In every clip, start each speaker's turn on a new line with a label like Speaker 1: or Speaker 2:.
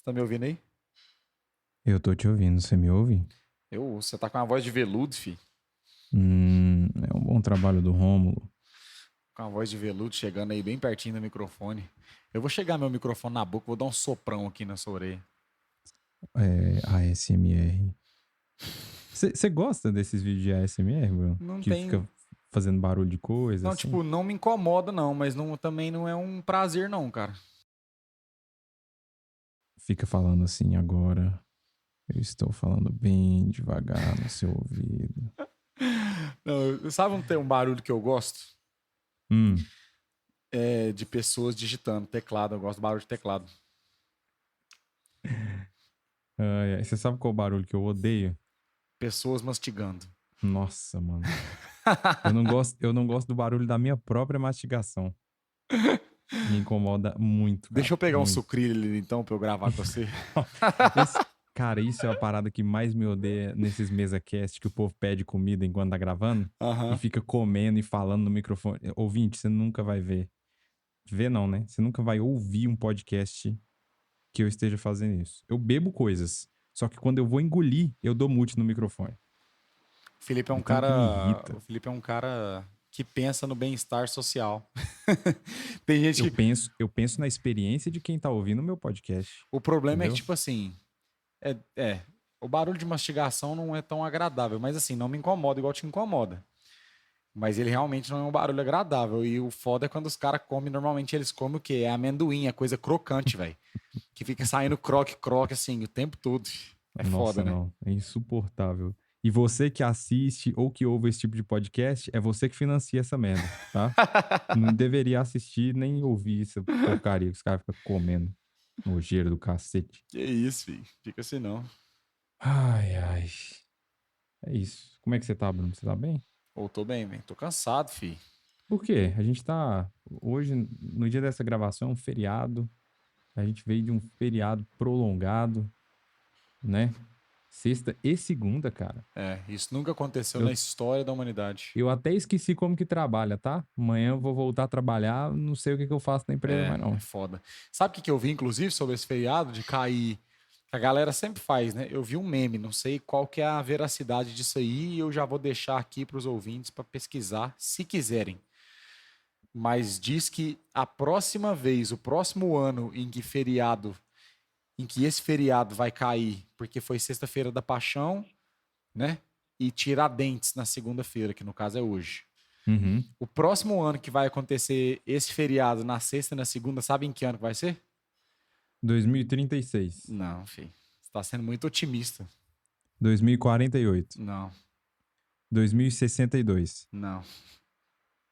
Speaker 1: Você tá me ouvindo aí?
Speaker 2: Eu tô te ouvindo, você me ouve?
Speaker 1: Você tá com uma voz de veludo, fi.
Speaker 2: É um bom trabalho do Rômulo.
Speaker 1: Com a voz de veludo chegando aí bem pertinho do microfone. Eu vou chegar meu microfone na boca, vou dar um soprão aqui na sua orelha.
Speaker 2: ASMR. Você gosta desses vídeos de ASMR, Bruno?
Speaker 1: Não
Speaker 2: Que
Speaker 1: tem.
Speaker 2: fica fazendo barulho de coisa,
Speaker 1: Não,
Speaker 2: assim?
Speaker 1: tipo, não me incomoda, não, mas também não é um prazer, não, cara.
Speaker 2: Fica falando assim agora. Eu estou falando bem devagar no seu ouvido.
Speaker 1: Não, sabe um barulho que eu gosto?
Speaker 2: Hum.
Speaker 1: É de pessoas digitando teclado. Eu gosto do barulho de teclado.
Speaker 2: Você sabe qual barulho que eu odeio?
Speaker 1: Pessoas mastigando.
Speaker 2: Nossa, mano. Eu não gosto do barulho da minha própria mastigação. Me incomoda muito,
Speaker 1: Deixa
Speaker 2: cara.
Speaker 1: eu pegar um
Speaker 2: Muito.
Speaker 1: sucrilho ali, então pra eu gravar com você.
Speaker 2: Esse, cara, isso é a parada que mais me odeia nesses mesa-cast que o povo pede comida enquanto tá gravando e
Speaker 1: Aham.
Speaker 2: fica comendo e falando no microfone. Ouvinte, você nunca vai ver. Ver não, né? Você nunca vai ouvir um podcast que eu esteja fazendo isso. Eu bebo coisas, só que quando eu vou engolir, eu dou mute no microfone.
Speaker 1: O Felipe é um
Speaker 2: De tanto que me
Speaker 1: cara. O
Speaker 2: irrita.
Speaker 1: Felipe é um cara que pensa no bem-estar social. Tem gente
Speaker 2: Eu
Speaker 1: que.
Speaker 2: penso, eu penso na experiência de quem tá ouvindo o meu podcast,
Speaker 1: O problema é que,
Speaker 2: entendeu?
Speaker 1: tipo assim. O barulho de mastigação não é tão agradável, mas assim, não me incomoda igual te incomoda. Mas ele realmente não é um barulho agradável. E o foda é quando os caras comem, normalmente eles comem o quê? É amendoim, é coisa crocante, velho. Que fica saindo croque-croque assim o tempo todo. É foda,
Speaker 2: Nossa,
Speaker 1: né?
Speaker 2: não. É insuportável. E você que assiste ou que ouve esse tipo de podcast, é você que financia essa merda, tá? Não deveria assistir nem ouvir essa porcaria que os caras ficam comendo. Nojeiro do cacete.
Speaker 1: Que isso, filho. Fica assim não.
Speaker 2: Ai, ai. É isso. Como é que você tá, Bruno? Você tá bem?
Speaker 1: Ou tô bem, velho. Tô cansado, filho.
Speaker 2: Por quê? A gente tá. Hoje, no dia dessa gravação, é um feriado. A gente veio de um feriado prolongado, né? Sexta e segunda, cara.
Speaker 1: Isso nunca aconteceu na
Speaker 2: Eu
Speaker 1: história da humanidade.
Speaker 2: Eu até esqueci como que trabalha, tá? Amanhã eu vou voltar a trabalhar, não sei o que que eu faço na empresa mais
Speaker 1: É
Speaker 2: não.
Speaker 1: foda. Sabe o que eu vi, inclusive, sobre esse feriado de cair? A galera sempre faz, né? Eu vi um meme, não sei qual que é a veracidade disso aí, e eu já vou deixar aqui para os ouvintes para pesquisar, se quiserem. Mas diz que a próxima vez, o próximo ano em que esse feriado vai cair, porque foi Sexta-feira da Paixão, né? E Tiradentes na segunda-feira, que no caso é hoje.
Speaker 2: Uhum.
Speaker 1: O próximo ano que vai acontecer esse feriado na sexta e na segunda, sabe em que ano que vai ser?
Speaker 2: 2036.
Speaker 1: Não, filho. Você está sendo muito otimista.
Speaker 2: 2048.
Speaker 1: Não,
Speaker 2: 2062.
Speaker 1: não.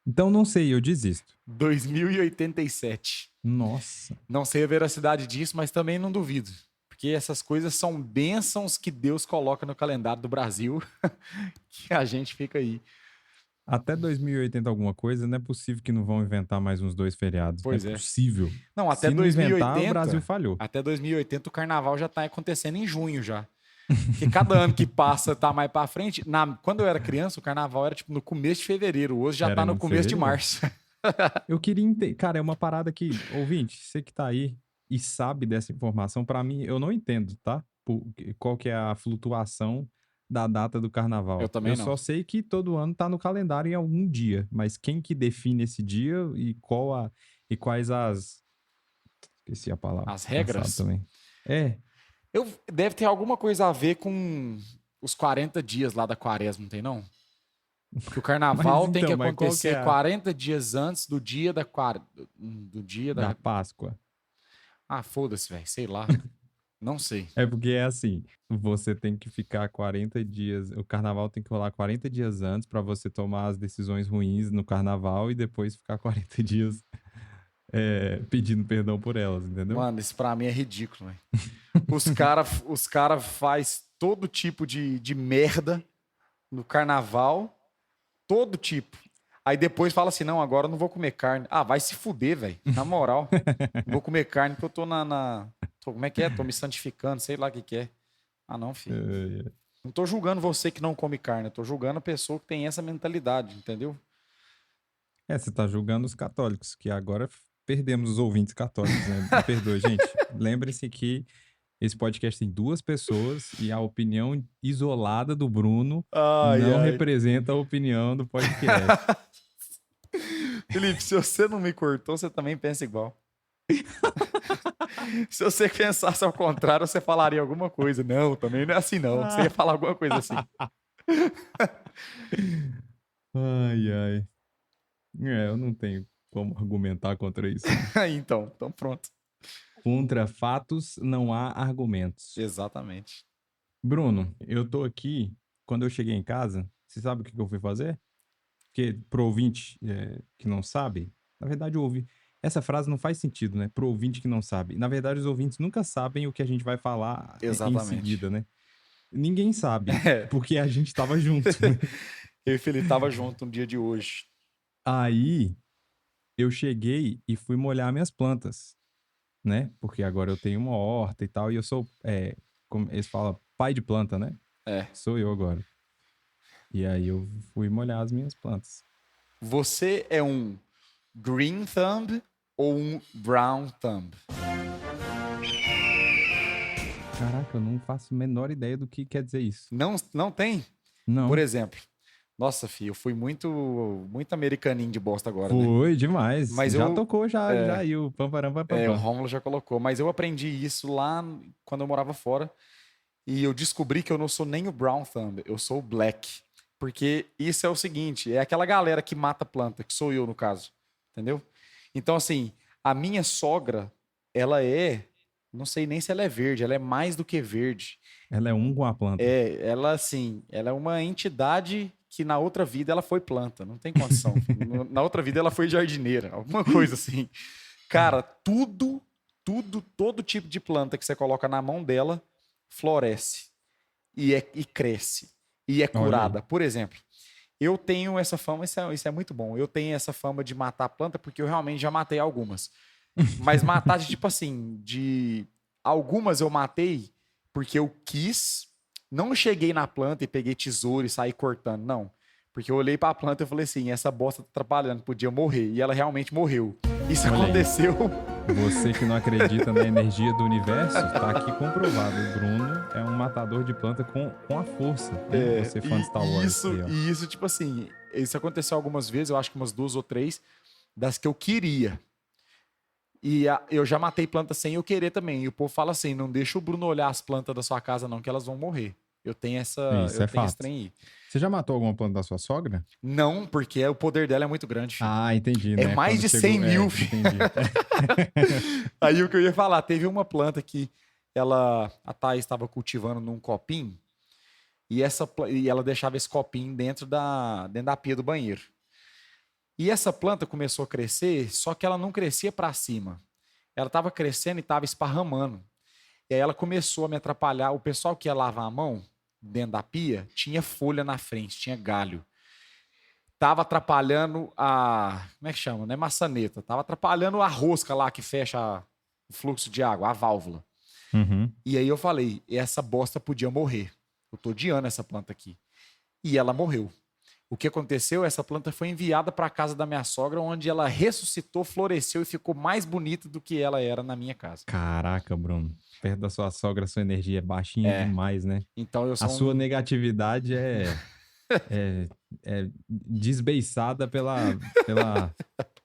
Speaker 2: Então não sei, eu desisto.
Speaker 1: 2087.
Speaker 2: Nossa.
Speaker 1: Não sei a veracidade disso, mas também não duvido. Porque essas coisas são bênçãos que Deus coloca no calendário do Brasil, que a gente fica aí.
Speaker 2: Até 2080 alguma coisa, não é possível que não vão inventar mais uns dois feriados. Não é
Speaker 1: Pois é.
Speaker 2: possível.
Speaker 1: Não,
Speaker 2: Se não inventar, o Brasil falhou.
Speaker 1: até 2080 o carnaval já está acontecendo em junho já. Porque cada ano que passa tá mais para frente. Quando eu era criança, o carnaval era tipo no começo de fevereiro. Hoje já
Speaker 2: Era
Speaker 1: tá no
Speaker 2: em
Speaker 1: começo de
Speaker 2: fevereiro?
Speaker 1: março.
Speaker 2: Eu queria entender. Cara, é uma parada que, ouvinte, você que tá aí e sabe dessa informação, pra mim, eu não entendo, tá? Qual que é a flutuação da data do
Speaker 1: Eu
Speaker 2: carnaval.
Speaker 1: também
Speaker 2: Eu
Speaker 1: não.
Speaker 2: só sei que todo ano tá no calendário em algum dia, mas quem que define esse dia e quais as. Esqueci a palavra,
Speaker 1: As
Speaker 2: tô cansado
Speaker 1: regras.
Speaker 2: também. É,
Speaker 1: Deve ter alguma coisa a ver com os 40 dias lá da quaresma, não tem não? Que o
Speaker 2: mas
Speaker 1: carnaval tem que
Speaker 2: então, mas qual que
Speaker 1: acontecer
Speaker 2: é a
Speaker 1: 40 dias antes do dia do dia
Speaker 2: da
Speaker 1: da.
Speaker 2: Páscoa?
Speaker 1: Ah, foda-se, velho. Sei lá. Não sei.
Speaker 2: É porque é assim, você tem que ficar 40 dias, o carnaval tem que rolar 40 dias antes pra você tomar as decisões ruins no carnaval e depois ficar 40 dias pedindo perdão por elas, entendeu?
Speaker 1: Mano, isso pra mim é ridículo, velho. Os cara faz todo tipo de merda no carnaval, todo tipo. Aí depois fala assim: não, agora eu não vou comer carne. Ah, vai se fuder, velho. Na moral. Não vou comer carne porque eu tô como é que é? Tô me santificando, sei lá o que que é. Ah, não, filho.
Speaker 2: É,
Speaker 1: Não tô julgando você que não come carne, eu tô julgando a pessoa que tem essa mentalidade, entendeu?
Speaker 2: você tá julgando os católicos, que agora perdemos os ouvintes católicos, né? Me perdoe, gente. Lembre-se que Esse podcast tem 2 pessoas e a opinião isolada do Bruno
Speaker 1: Ai,
Speaker 2: não
Speaker 1: ai.
Speaker 2: representa a opinião do podcast.
Speaker 1: Felipe, se você não me cortou, você também pensa igual. Se você pensasse ao contrário, você falaria alguma coisa. Não, também não é assim, não. Você ia falar alguma coisa assim.
Speaker 2: Ai, ai. Eu não tenho como argumentar contra isso.
Speaker 1: Então pronto.
Speaker 2: Contra fatos não há argumentos.
Speaker 1: Exatamente.
Speaker 2: Bruno, eu tô aqui. Quando eu cheguei em casa, você sabe o que eu fui fazer? Porque pro ouvinte que não sabe, na verdade, essa frase não faz sentido, né? Pro ouvinte que não sabe. Na verdade, os ouvintes nunca sabem o que a gente vai falar em
Speaker 1: Exatamente.
Speaker 2: seguida, né? Ninguém sabe,
Speaker 1: É.
Speaker 2: porque a gente tava junto. Né?
Speaker 1: Eu e o Felipe tava junto no dia de hoje.
Speaker 2: Aí, eu cheguei e fui molhar minhas plantas, né? Porque agora eu tenho uma horta e tal, e eu sou, como eles falam, pai de planta, né?
Speaker 1: É.
Speaker 2: Sou eu agora. E aí eu fui molhar as minhas plantas.
Speaker 1: Você é um green thumb ou um brown thumb?
Speaker 2: Caraca, eu não faço a menor ideia do que quer dizer isso.
Speaker 1: Não tem?
Speaker 2: Não.
Speaker 1: Por exemplo, nossa, filho, eu fui muito americaninho de bosta agora, né?
Speaker 2: Foi demais.
Speaker 1: Mas
Speaker 2: já
Speaker 1: eu-
Speaker 2: tocou, já aí o pamparam,
Speaker 1: o Rômulo já colocou, mas eu aprendi isso lá quando eu morava fora e eu descobri que eu não sou nem o brown thumb, eu sou o black. Porque isso é o seguinte, é aquela galera que mata planta, que sou eu no caso, entendeu? Então, assim, a minha sogra, ela não sei nem se ela é verde, ela é mais do que verde.
Speaker 2: Ela é um com a planta.
Speaker 1: Ela, assim, ela é uma entidade que na outra vida ela foi planta, não tem condição. Na outra vida ela foi jardineira, alguma coisa assim. Cara, todo tipo de planta que você coloca na mão dela floresce e cresce e é curada. Por exemplo, eu tenho essa fama, isso é muito bom. Eu tenho essa fama de matar planta porque eu realmente já matei algumas. Mas matar de tipo assim, de algumas eu matei porque eu quis, não cheguei na planta e peguei tesouro e saí cortando, não. Porque eu olhei para a planta e falei assim, essa bosta tá atrapalhando, podia morrer. E ela realmente morreu. Isso
Speaker 2: Olha aí.
Speaker 1: aconteceu.
Speaker 2: Você que não acredita na energia do universo, tá aqui comprovado. O Bruno é um matador de planta com a força. Né? Você fã de Star Wars.
Speaker 1: E isso, tipo assim, isso aconteceu algumas vezes, eu acho que umas 2 ou 3, das que eu queria. E eu já matei planta sem eu querer também. E o povo fala assim, não deixa o Bruno olhar as plantas da sua casa não, que elas vão morrer. Eu tenho
Speaker 2: Isso
Speaker 1: eu
Speaker 2: é
Speaker 1: tenho
Speaker 2: fato.
Speaker 1: esse trem aí.
Speaker 2: Você já matou alguma planta da sua sogra?
Speaker 1: Não, porque o poder dela é muito grande, filho.
Speaker 2: Ah, entendi.
Speaker 1: É
Speaker 2: né?
Speaker 1: mais
Speaker 2: Quando
Speaker 1: de 100 mil, filho.
Speaker 2: Entendi.
Speaker 1: Aí o que eu ia falar, teve uma planta que a Thaís estava cultivando num copinho e ela deixava esse copinho dentro da pia do banheiro. E essa planta começou a crescer, só que ela não crescia para cima. Ela estava crescendo e estava esparramando. E aí ela começou a me atrapalhar. O pessoal que ia lavar a mão dentro da pia tinha folha na frente, tinha galho. Tava atrapalhando como é que chama? Não é maçaneta. Tava atrapalhando a rosca lá que fecha o fluxo de água, a válvula.
Speaker 2: Uhum.
Speaker 1: E aí eu falei, essa bosta podia morrer. Eu tô odiando essa planta aqui. E ela morreu. O que aconteceu? Essa planta foi enviada para a casa da minha sogra, onde ela ressuscitou, floresceu e ficou mais bonita do que ela era na minha casa.
Speaker 2: Caraca, Bruno. Perto da sua sogra, sua energia é baixinha demais, né?
Speaker 1: Então eu sou
Speaker 2: A sua negatividade é desbeiçada pela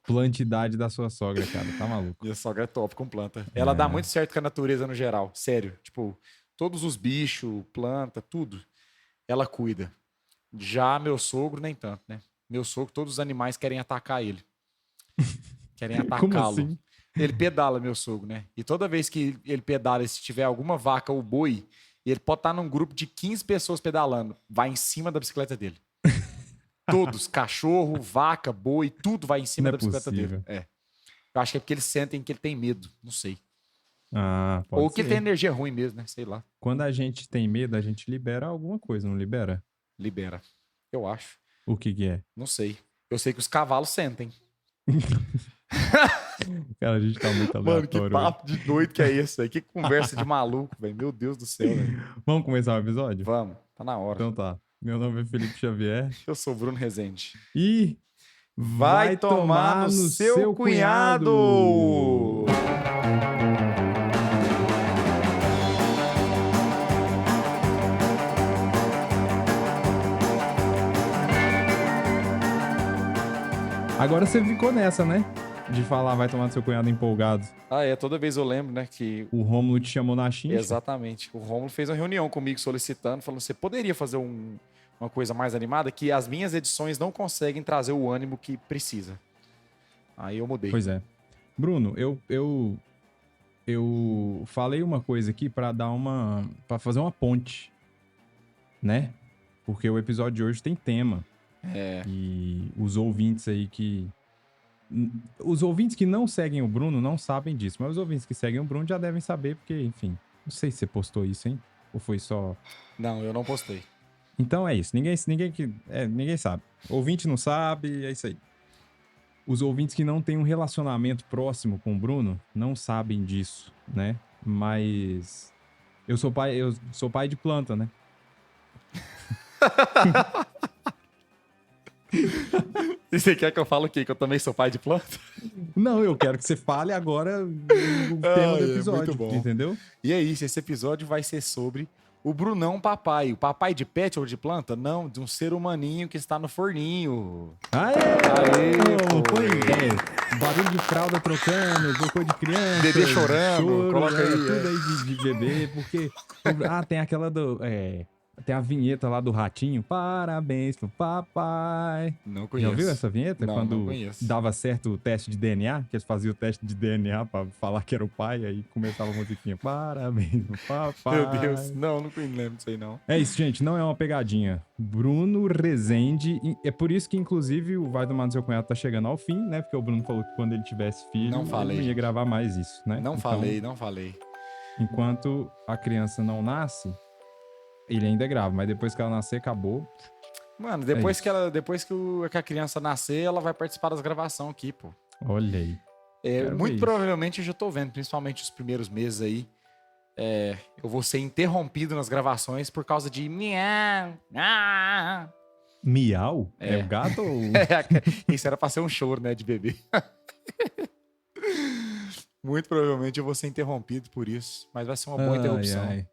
Speaker 2: plantidade da sua sogra, cara. Tá maluco.
Speaker 1: Minha sogra é top com planta. Ela dá muito certo com a natureza no geral, sério. Tipo, todos os bichos, planta, tudo, ela cuida. Já meu sogro, nem tanto, né? Meu sogro, todos os animais querem atacar ele. Querem
Speaker 2: Como
Speaker 1: atacá-lo.
Speaker 2: assim?
Speaker 1: Ele pedala, meu sogro, né? E toda vez que ele pedala, e se tiver alguma vaca ou boi, ele pode estar num grupo de 15 pessoas pedalando. Vai em cima da bicicleta dele. Todos, cachorro, vaca, boi, tudo vai em cima
Speaker 2: Não é
Speaker 1: da bicicleta
Speaker 2: possível.
Speaker 1: dele. Eu acho que é porque eles sentem que ele tem medo. Não sei.
Speaker 2: Ah, pode
Speaker 1: Ou que ele
Speaker 2: ser.
Speaker 1: tem energia ruim mesmo, né? Sei lá.
Speaker 2: Quando a gente tem medo, a gente libera alguma coisa, não libera?
Speaker 1: Libera. Eu acho.
Speaker 2: O que que é?
Speaker 1: Não sei. Eu sei que os cavalos sentem.
Speaker 2: Cara, a gente tá muito
Speaker 1: Mano,
Speaker 2: aleatório.
Speaker 1: que
Speaker 2: hoje.
Speaker 1: papo de doido que é esse, velho? Que conversa de maluco, velho. Meu Deus do céu, velho.
Speaker 2: Vamos começar o episódio?
Speaker 1: Vamos, tá na hora.
Speaker 2: Então tá. Meu nome é Felipe Xavier.
Speaker 1: Eu sou o Bruno Rezende.
Speaker 2: E
Speaker 1: Vai tomar no seu cunhado!
Speaker 2: Agora você ficou nessa, né? De falar vai tomar do seu cunhado empolgado.
Speaker 1: Ah, toda vez eu lembro, né, que...
Speaker 2: O Rômulo te chamou na chincha.
Speaker 1: Exatamente. O Rômulo fez uma reunião comigo solicitando, falando, você poderia fazer uma coisa mais animada, que as minhas edições não conseguem trazer o ânimo que precisa. Aí eu mudei.
Speaker 2: Pois é. Bruno, eu falei uma coisa aqui pra fazer uma ponte, né? Porque o episódio de hoje tem tema. E os ouvintes aí os ouvintes que não seguem o Bruno não sabem disso, mas os ouvintes que seguem o Bruno já devem saber, porque, enfim, não sei se você postou isso, hein? Ou foi só...
Speaker 1: Não, eu não postei.
Speaker 2: Então é isso, ninguém sabe. Ouvinte não sabe, é isso aí. Os ouvintes que não têm um relacionamento próximo com o Bruno não sabem disso, né? Mas eu sou pai de planta, né?
Speaker 1: E você quer que eu fale o quê? Que eu também sou pai de planta?
Speaker 2: Não, eu quero que você fale agora o tema do episódio,
Speaker 1: muito bom.
Speaker 2: entendeu?
Speaker 1: E é isso, esse episódio vai ser sobre o Brunão papai. O papai de pet ou de planta? Não, de um ser humaninho que está no forninho.
Speaker 2: Aê! Foi barulho de fralda trocando, cocô de criança.
Speaker 1: Bebê chorando, coloca aí.
Speaker 2: Tudo aí de bebê, porque... tem aquela tem a vinheta lá do ratinho. Parabéns pro papai.
Speaker 1: Não conheço.
Speaker 2: Já viu essa vinheta?
Speaker 1: Não,
Speaker 2: Quando
Speaker 1: não conheço.
Speaker 2: dava certo o teste de DNA, que eles faziam o teste de DNA pra falar que era o pai, aí começava a musiquinha. Parabéns pro papai.
Speaker 1: Meu Deus, não lembro disso aí não.
Speaker 2: É isso, gente, não é uma pegadinha. Bruno Rezende, é por isso que, inclusive, o Vai do Mar do Seu Cunhado tá chegando ao fim, né? Porque o Bruno falou que quando ele tivesse filho,
Speaker 1: Não falei,
Speaker 2: ele não ia
Speaker 1: gente.
Speaker 2: gravar mais isso, né?
Speaker 1: Não
Speaker 2: Então,
Speaker 1: falei.
Speaker 2: Enquanto a criança não nasce, ele ainda grava, mas depois que ela nascer, acabou.
Speaker 1: Mano, depois que a criança nascer, ela vai participar das gravações aqui, pô.
Speaker 2: Olha aí.
Speaker 1: Muito provavelmente eu já tô vendo, principalmente os primeiros meses aí. Eu vou ser interrompido nas gravações por causa de miau.
Speaker 2: Miau? É o gato ou...
Speaker 1: Isso era pra ser um choro, né, de bebê. Muito provavelmente eu vou ser interrompido por isso, mas vai ser uma boa interrupção.
Speaker 2: Ai.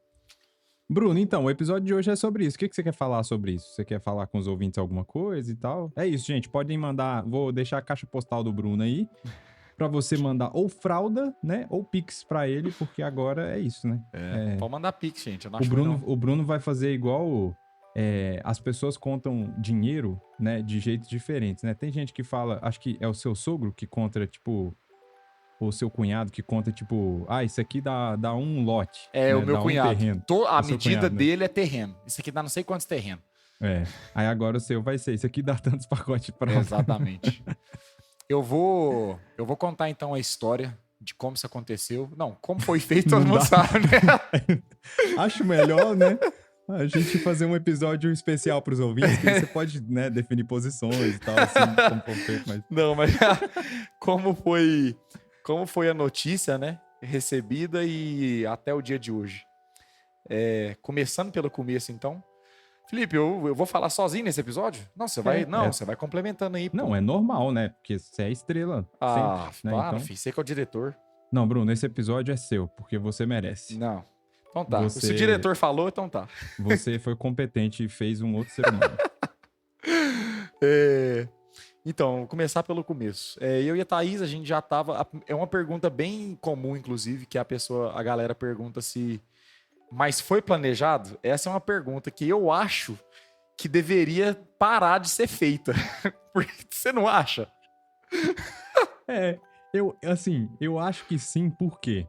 Speaker 2: Bruno, então, o episódio de hoje é sobre isso. O que você quer falar sobre isso? Você quer falar com os ouvintes alguma coisa e tal? É isso, gente. Podem mandar... Vou deixar a caixa postal do Bruno aí pra você mandar ou fralda, né? Ou pix pra ele, porque agora é isso, né?
Speaker 1: Pode mandar pix, gente. Eu não acho
Speaker 2: O Bruno vai fazer igual... as pessoas contam dinheiro, né? De jeitos diferentes, né? Tem gente que fala... Acho que é o seu sogro que conta, tipo... Ou seu cunhado que conta, tipo... isso aqui dá um lote.
Speaker 1: É, né? O meu cunhado.
Speaker 2: Um terreno.
Speaker 1: A medida cunhado, dele, né? É terreno. Isso aqui dá não sei quantos terrenos.
Speaker 2: Aí agora o seu vai ser... Isso aqui dá tantos pacotes pra...
Speaker 1: Exatamente. Eu vou contar, então, a história de como isso aconteceu. Não, como foi feito, todo mundo sabe, né?
Speaker 2: Acho melhor, né? A gente fazer um episódio especial pros ouvintes, que você pode, né, definir posições e tal, assim, como foi feito, mas...
Speaker 1: Não, mas como foi a notícia, né, recebida e até o dia de hoje. Começando pelo começo, então. Felipe, eu vou falar sozinho nesse episódio? Não, você vai, você vai complementando aí.
Speaker 2: Não, é normal, né? Porque você é estrela.
Speaker 1: Sempre,
Speaker 2: né?
Speaker 1: Então... filho, você que é o diretor.
Speaker 2: Não, Bruno, esse episódio é seu, porque você merece.
Speaker 1: Não. Então tá. Se o diretor falou, então tá.
Speaker 2: Você foi competente e fez um outro ser humano.
Speaker 1: Então, vou começar pelo começo. Eu e a Thaís, a gente já tava... É uma pergunta bem comum, inclusive, que a galera pergunta se... Mas foi planejado? Essa é uma pergunta que eu acho que deveria parar de ser feita. Porque você não acha?
Speaker 2: Eu acho que sim, por quê?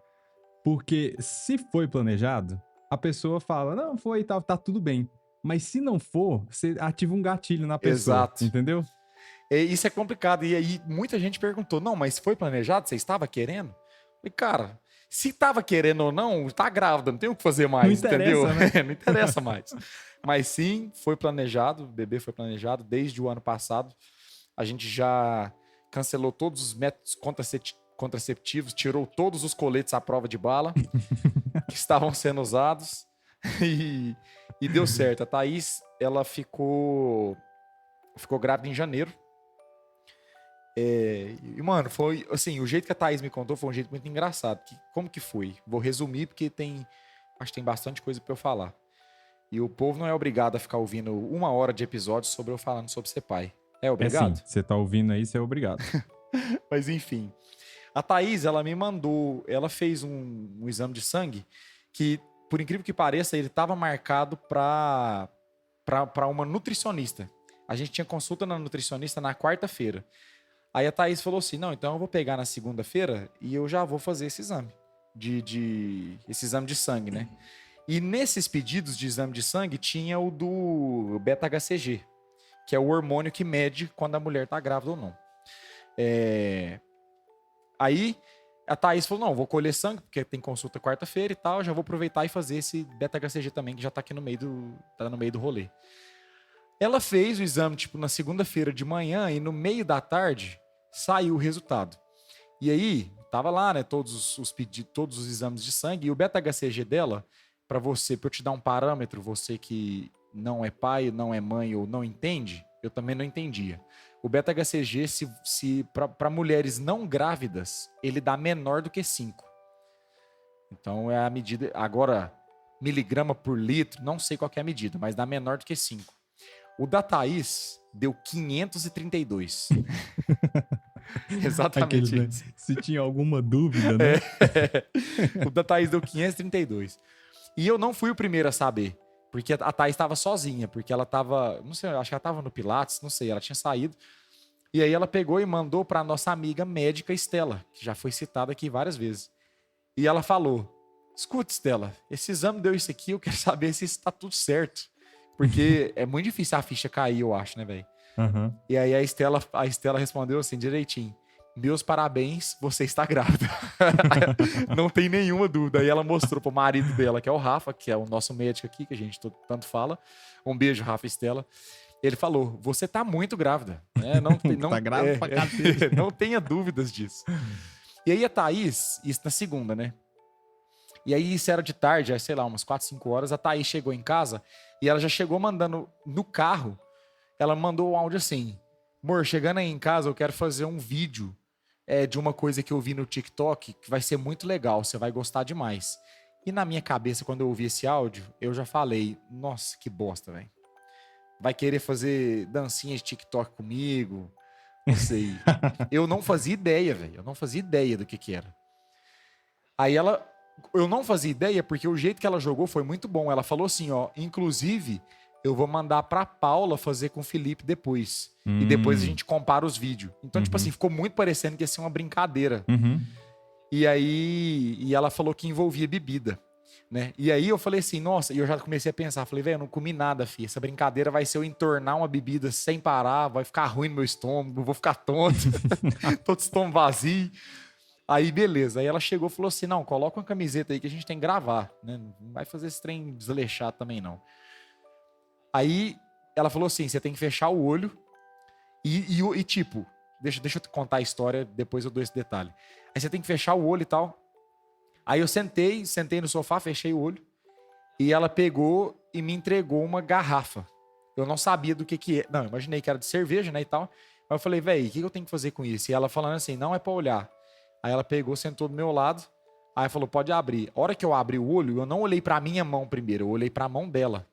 Speaker 2: Porque se foi planejado, a pessoa fala, não, foi e tal, tá tudo bem. Mas se não for, você ativa um gatilho na pessoa.
Speaker 1: Exato.
Speaker 2: Entendeu?
Speaker 1: Isso é complicado. E aí muita gente perguntou, não, mas foi planejado? Você estava querendo? E cara, se estava querendo ou não, tá grávida, não tem o que fazer mais,
Speaker 2: não
Speaker 1: entendeu?
Speaker 2: Né?
Speaker 1: Não interessa mais. Mas sim, foi planejado, o bebê foi planejado desde o ano passado. A gente já cancelou todos os métodos contraceptivos, tirou todos os coletes à prova de bala que estavam sendo usados e deu certo. A Thaís, ela ficou grávida em janeiro. E, mano, foi assim, o jeito que a Thaís me contou foi um jeito muito engraçado. Como que foi? Vou resumir porque acho que tem bastante coisa pra eu falar. E o povo não é obrigado a ficar ouvindo 1 hora de episódio sobre eu falando sobre ser pai. É
Speaker 2: É sim,
Speaker 1: obrigado?
Speaker 2: você tá ouvindo aí, você é obrigado.
Speaker 1: Mas enfim. A Thaís, ela me mandou, ela fez um exame de sangue que, por incrível que pareça, ele estava marcado para uma nutricionista. A gente tinha consulta na nutricionista na quarta-feira. Aí a Thaís falou assim: não, então eu vou pegar na segunda-feira e eu já vou fazer esse exame. Esse exame de sangue, né? E nesses pedidos de exame de sangue tinha o do beta-HCG, que é o hormônio que mede quando a mulher tá grávida ou não. Aí a Thaís falou: não, vou colher sangue, porque tem consulta quarta-feira e tal, já vou aproveitar e fazer esse beta-HCG também, que já tá aqui no meio do rolê. Ela fez o exame, tipo, na segunda-feira de manhã e no meio da tarde saiu o resultado. E aí, tava lá, né, todos os pedidos, todos os exames de sangue, e o beta-HCG dela, para eu te dar um parâmetro, você que não é pai, não é mãe ou não entende, eu também não entendia. O beta-HCG, para mulheres não grávidas, ele dá menor do que 5. Então é a medida, agora, miligrama por litro, não sei qual que é a medida, mas dá menor do que 5. O da Thaís deu 532.
Speaker 2: Aqueles,
Speaker 1: Exatamente
Speaker 2: né?
Speaker 1: isso.
Speaker 2: Se tinha alguma dúvida, né?
Speaker 1: O da Thaís deu 532. E eu não fui o primeiro a saber, porque a Thaís estava sozinha, porque ela estava, não sei, acho que ela estava no Pilates, não sei, ela tinha saído. E aí ela pegou e mandou para nossa amiga médica Estela, que já foi citada aqui várias vezes. E ela falou: escuta, Estela, esse exame deu isso aqui, eu quero saber se está tudo certo. Porque é muito difícil a ficha cair, eu acho, né, velho?
Speaker 2: Uhum.
Speaker 1: E aí a Estela respondeu assim, direitinho: meus parabéns, você está grávida. Não tem nenhuma dúvida. Aí ela mostrou pro marido dela, que é o Rafa, que é o nosso médico aqui, que a gente tanto fala. Um beijo, Rafa e Estela. Ele falou: você tá muito grávida.
Speaker 2: Tá grávida pra cacete.
Speaker 1: Não tenha dúvidas disso. E aí a Thaís, isso na segunda, né? E aí isso era de tarde, sei lá, umas 4, 5 horas, a Thaís chegou em casa e ela já chegou mandando no carro, ela mandou um áudio assim: amor, chegando aí em casa eu quero fazer um vídeo de uma coisa que eu vi no TikTok que vai ser muito legal, você vai gostar demais. E na minha cabeça, quando eu ouvi esse áudio, eu já falei: nossa, que bosta, velho. Vai querer fazer dancinha de TikTok comigo? Não sei. Eu não fazia ideia, velho. Eu não fazia ideia do que era. Aí eu não fazia ideia porque o jeito que ela jogou foi muito bom. Ela falou assim, ó: inclusive, eu vou mandar pra Paula fazer com o Felipe depois. E depois a gente compara os vídeos. Então, tipo assim, ficou muito parecendo que ia ser uma brincadeira.
Speaker 2: Uhum.
Speaker 1: E aí, ela falou que envolvia bebida, né? E aí eu falei assim, nossa, e eu já comecei a pensar, falei: velho, eu não comi nada, filho. Essa brincadeira vai ser eu entornar uma bebida sem parar, vai ficar ruim no meu estômago, eu vou ficar tonto, todo estômago vazio. Aí, beleza. Aí ela chegou e falou assim: não, coloca uma camiseta aí que a gente tem que gravar, né? Não vai fazer esse trem desleixado também, não. Aí ela falou assim: você tem que fechar o olho e tipo, deixa eu te contar a história, depois eu dou esse detalhe. Aí você tem que fechar o olho e tal. Aí eu sentei no sofá, fechei o olho, e ela pegou e me entregou uma garrafa. Eu não sabia do que é. Não, imaginei que era de cerveja, né, e tal. Mas eu falei: velho, o que eu tenho que fazer com isso? E ela falando assim: não é pra olhar. Aí ela pegou, sentou do meu lado, aí falou: pode abrir. A hora que eu abri o olho, eu não olhei pra minha mão primeiro, eu olhei pra mão dela.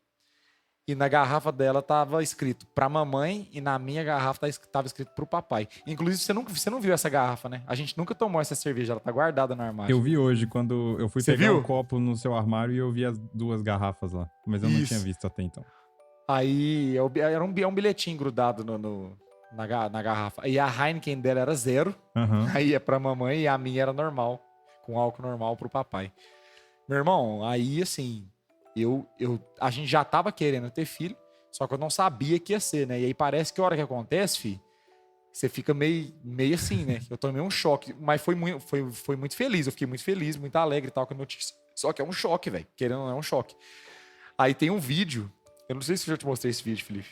Speaker 1: E na garrafa dela tava escrito pra mamãe, e na minha garrafa tava escrito pro papai. Inclusive, você não viu essa garrafa, né? A gente nunca tomou essa cerveja, ela tá guardada no armário.
Speaker 2: Eu vi hoje, quando eu fui
Speaker 1: Você
Speaker 2: pegar
Speaker 1: viu?
Speaker 2: um copo no seu armário e eu vi as 2 garrafas lá. Mas eu não tinha visto até então.
Speaker 1: Aí era um bilhetinho grudado na garrafa. E a Heineken dela era 0.
Speaker 2: Uhum.
Speaker 1: Aí é pra mamãe, e a minha era normal, com álcool normal pro papai. Meu irmão, aí assim, a gente já tava querendo ter filho, só que eu não sabia que ia ser, né? E aí parece que a hora que acontece, filho, você fica meio assim, né? Eu tomei um choque, mas foi muito feliz, eu fiquei muito feliz, muito alegre e tal com a notícia. Só que é um choque, velho, querendo ou não é um choque. Aí tem um vídeo, eu não sei se eu já te mostrei esse vídeo, Felipe,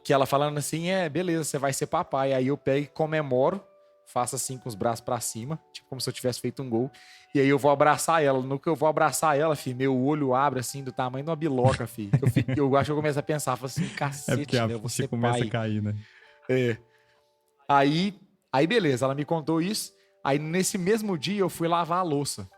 Speaker 1: que ela falando assim: beleza, você vai ser papai. Aí eu pego e comemoro, faço assim com os braços pra cima, tipo como se eu tivesse feito um gol. E aí eu vou abraçar ela. No que eu vou abraçar ela, filho, meu olho abre assim do tamanho de uma biloca, filho. Eu acho que eu começo a pensar, falo assim: cacete,
Speaker 2: porque a
Speaker 1: né? Eu vou
Speaker 2: ficha
Speaker 1: ser
Speaker 2: começa
Speaker 1: pai.
Speaker 2: a cair, né?
Speaker 1: Aí beleza, ela me contou isso. Aí nesse mesmo dia eu fui lavar a louça.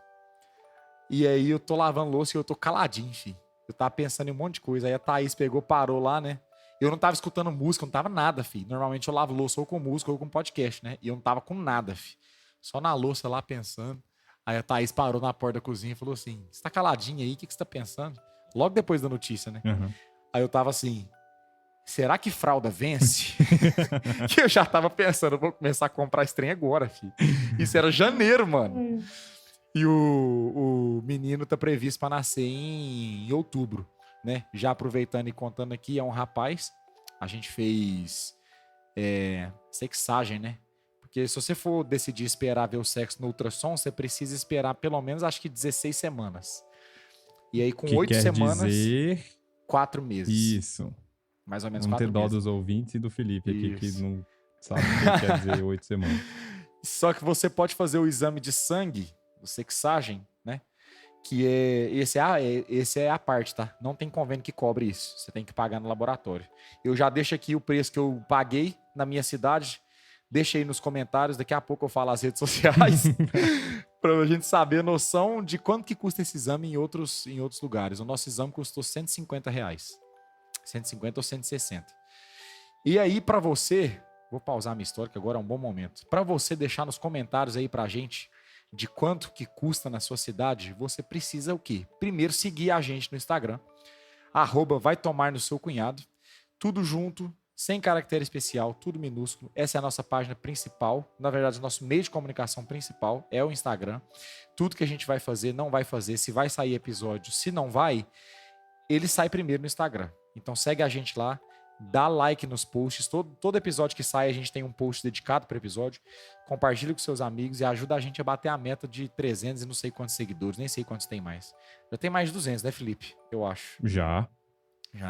Speaker 1: E aí eu tô lavando louça e eu tô caladinho, filho. Eu tava pensando em um monte de coisa. Aí a Thaís pegou, parou lá, né? Eu não tava escutando música, não tava nada, fi. Normalmente eu lavo louça ou com música ou com podcast, né? E eu não tava com nada, fi. Só na louça lá pensando. Aí a Thaís parou na porta da cozinha e falou assim: você tá caladinha aí? O que você tá pensando? Logo depois da notícia, né?
Speaker 2: Uhum.
Speaker 1: Aí eu tava assim: será que fralda vence? Que eu já tava pensando, eu vou começar a comprar esse trem agora, filho. Isso era janeiro, mano. E o menino tá previsto pra nascer em outubro, né? Já aproveitando e contando aqui, é um rapaz. A gente fez sexagem, né? Porque se você for decidir esperar ver o sexo no ultrassom, você precisa esperar pelo menos, acho que 16 semanas. E aí, com
Speaker 2: Que
Speaker 1: 8
Speaker 2: quer
Speaker 1: semanas,
Speaker 2: dizer
Speaker 1: 4 meses.
Speaker 2: isso.
Speaker 1: Mais ou menos
Speaker 2: Vamos
Speaker 1: 4
Speaker 2: ter dó
Speaker 1: meses.
Speaker 2: dos ouvintes e do Felipe aqui, que
Speaker 1: Isso.
Speaker 2: não sabe o que quer dizer 8 semanas.
Speaker 1: Só que você pode fazer o exame de sangue, o sexagem, né? Que é esse é a parte, tá? Não tem convênio que cobre isso. Você tem que pagar no laboratório. Eu já deixo aqui o preço que eu paguei na minha cidade. Deixa aí nos comentários. Daqui a pouco eu falo as redes sociais para a gente saber a noção de quanto que custa esse exame em outros lugares. O nosso exame custou R$150. 150 ou 160. E aí, para você, vou pausar minha história, que agora é um bom momento. Para você deixar nos comentários aí pra gente de quanto que custa na sua cidade, você precisa o quê? Primeiro, seguir a gente no Instagram, @vaitomar-no-seu-cunhado, tudo junto, sem caractere especial, tudo minúsculo. Essa é a nossa página principal. Na verdade, o nosso meio de comunicação principal é o Instagram. Tudo que a gente vai fazer, não vai fazer, se vai sair episódio, se não vai, ele sai primeiro no Instagram. Então segue a gente lá, dá like nos posts. Todo episódio que sai, a gente tem um post dedicado para o episódio. Compartilha com seus amigos e ajuda a gente a bater a meta de 300 e não sei quantos seguidores. Nem sei quantos tem mais. Já tem mais de 200, né, Felipe? Eu acho.
Speaker 2: Já,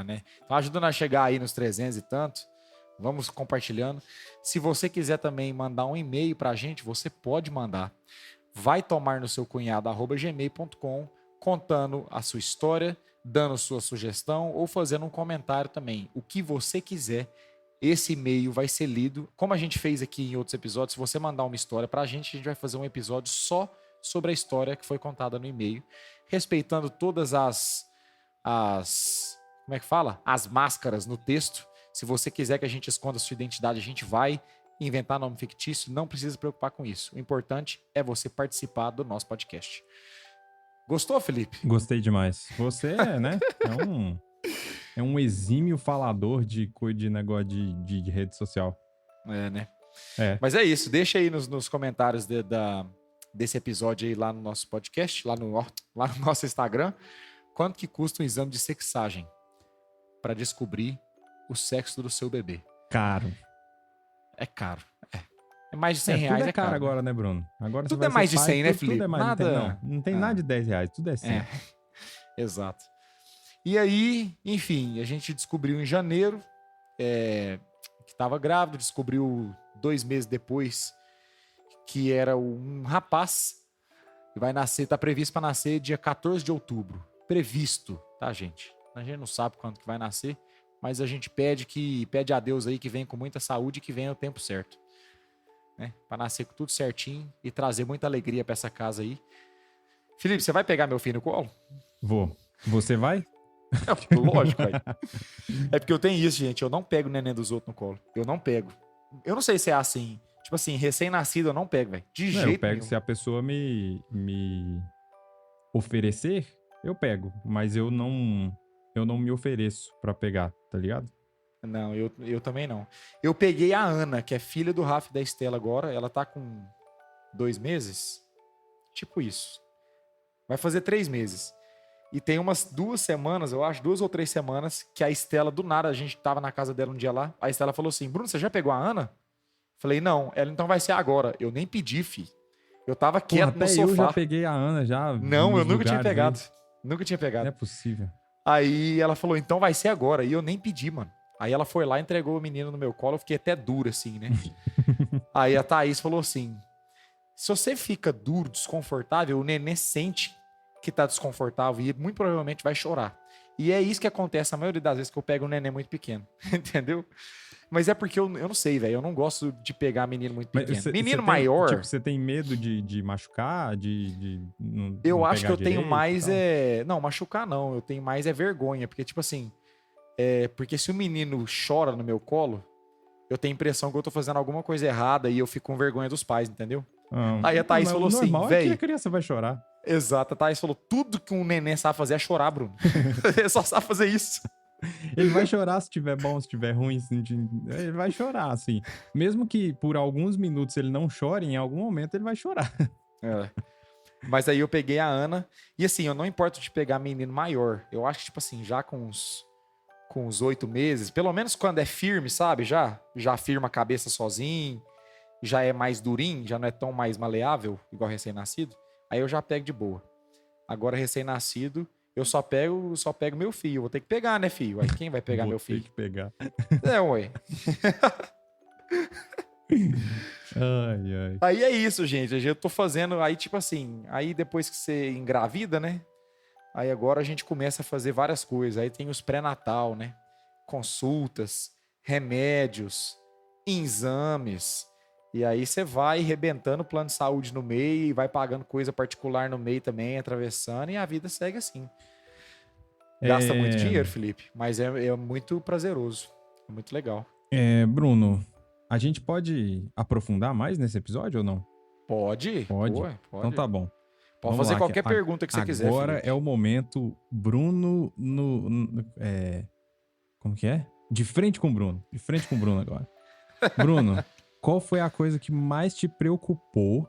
Speaker 1: né? Então ajudando a chegar aí nos 300 e tanto. Vamos compartilhando. Se você quiser também mandar um e-mail para a gente, você pode mandar. Vai tomar no seu cunhado @gmail.com, contando a sua história, dando sua sugestão ou fazendo um comentário também. O que você quiser, esse e-mail vai ser lido. Como a gente fez aqui em outros episódios, se você mandar uma história pra gente, a gente vai fazer um episódio só sobre a história que foi contada no e-mail, respeitando todas as como é que fala? As máscaras no texto. Se você quiser que a gente esconda a sua identidade, a gente vai inventar nome fictício, não precisa se preocupar com isso. O importante é você participar do nosso podcast. Gostou, Felipe?
Speaker 2: gostei demais. Você né? É um exímio falador de negócio de rede social.
Speaker 1: É, né?
Speaker 2: É.
Speaker 1: Mas é isso. Deixa aí nos comentários desse episódio aí lá no nosso podcast, lá no nosso Instagram, quanto que custa um exame de sexagem para descobrir o sexo do seu bebê.
Speaker 2: Caro.
Speaker 1: É caro. É mais de 100 reais.
Speaker 2: Tudo é caro
Speaker 1: né?
Speaker 2: agora, né, Bruno? Agora
Speaker 1: Tudo
Speaker 2: você vai
Speaker 1: é mais
Speaker 2: ser
Speaker 1: de 100, né,
Speaker 2: tudo
Speaker 1: Felipe?
Speaker 2: é mais,
Speaker 1: Nada...
Speaker 2: não tem nada de 10 reais, tudo é 100.
Speaker 1: Exato. E aí, enfim, a gente descobriu em janeiro que estava grávido, descobriu 2 meses depois que era um rapaz que vai nascer, tá previsto para nascer dia 14 de outubro. Previsto, tá, gente? A gente não sabe quando que vai nascer, mas a gente pede a Deus aí que venha com muita saúde e que venha o tempo certo. Né? Para nascer com tudo certinho e trazer muita alegria para essa casa aí. Felipe, você vai pegar meu filho no colo?
Speaker 2: Vou. Você vai?
Speaker 1: Lógico, velho. É porque eu tenho isso, gente. Eu não pego o neném dos outros no colo. Eu não pego. Eu não sei se é assim. Tipo assim, recém-nascido eu não pego, velho. De
Speaker 2: Não,
Speaker 1: jeito
Speaker 2: eu pego
Speaker 1: nenhum.
Speaker 2: se a pessoa me oferecer, eu pego. Mas eu não me ofereço pra pegar, tá ligado?
Speaker 1: Não, eu também não. Eu peguei a Ana, que é filha do Rafa e da Estela agora. Ela tá com 2 meses. Tipo isso. Vai fazer 3 meses. E tem umas 2 semanas, eu acho, 2 ou 3 semanas, que a Estela, do nada, a gente tava na casa dela um dia lá. A Estela falou assim: Bruno, você já pegou a Ana? Falei, não. Ela, então vai ser agora. Eu nem pedi, fi. Eu tava quieto no
Speaker 2: até
Speaker 1: sofá.
Speaker 2: eu já peguei a Ana, já.
Speaker 1: Não, eu
Speaker 2: nos
Speaker 1: nunca tinha
Speaker 2: lugares
Speaker 1: pegado.
Speaker 2: aí.
Speaker 1: Nunca tinha
Speaker 2: Não
Speaker 1: pegado.
Speaker 2: é possível.
Speaker 1: Aí ela falou, então vai ser agora. E eu nem pedi, mano. Aí ela foi lá e entregou o menino no meu colo. Eu fiquei até duro, assim, né? Aí a Thaís falou assim: se você fica duro, desconfortável, o neném sente que tá desconfortável e muito provavelmente vai chorar. E é isso que acontece a maioria das vezes que eu pego um neném muito pequeno. Entendeu? Mas é porque eu não sei, velho. Eu não gosto de pegar menino muito pequeno. Menino maior...
Speaker 2: Tipo, você tem medo de machucar?
Speaker 1: Eu
Speaker 2: não
Speaker 1: acho que
Speaker 2: pegar
Speaker 1: eu tenho
Speaker 2: direito
Speaker 1: mais
Speaker 2: e tal?
Speaker 1: Não, machucar não. Eu tenho mais vergonha. Porque, tipo assim... Porque se o menino chora no meu colo, eu tenho a impressão que eu tô fazendo alguma coisa errada e eu fico com vergonha dos pais, entendeu? Aí a Thaís falou
Speaker 2: o
Speaker 1: assim,
Speaker 2: normal é que a
Speaker 1: véi...
Speaker 2: criança vai chorar.
Speaker 1: Exato, a Thaís falou, tudo que um neném sabe fazer é chorar, Bruno. Ele só sabe fazer isso.
Speaker 2: Ele vai chorar se tiver bom, se tiver ruim, ele vai chorar, assim. Mesmo que por alguns minutos ele não chore, em algum momento ele vai chorar.
Speaker 1: Mas aí eu peguei a Ana, e assim, eu não importo de pegar menino maior. Eu acho que, tipo assim, já com uns 8 meses, pelo menos quando é firme, sabe? Já firma a cabeça sozinho, já é mais durinho, já não é tão mais maleável, igual recém-nascido. Aí eu já pego de boa. Agora, recém-nascido, eu só pego meu filho. Vou ter que pegar, né, filho? Aí quem vai pegar meu filho?
Speaker 2: Vou ter que pegar.
Speaker 1: Ué.
Speaker 2: Ai.
Speaker 1: Aí é isso, gente. Eu tô fazendo, aí tipo assim, aí depois que você engravida, né? Aí agora a gente começa a fazer várias coisas. Aí tem os pré-natal, né? Consultas, remédios, exames. E aí você vai arrebentando o plano de saúde no meio e vai pagando coisa particular no meio também, atravessando, e a vida segue assim. Gasta muito dinheiro, Felipe, mas é muito prazeroso. É muito legal.
Speaker 2: Bruno, a gente pode aprofundar mais nesse episódio ou não?
Speaker 1: Pode.
Speaker 2: Pode.
Speaker 1: Pode.
Speaker 2: Então tá bom.
Speaker 1: Pode fazer qualquer pergunta que você quiser,
Speaker 2: Agora
Speaker 1: Felipe.
Speaker 2: é o momento Bruno como que é? De frente com o Bruno. De frente com o Bruno agora. Bruno, qual foi a coisa que mais te preocupou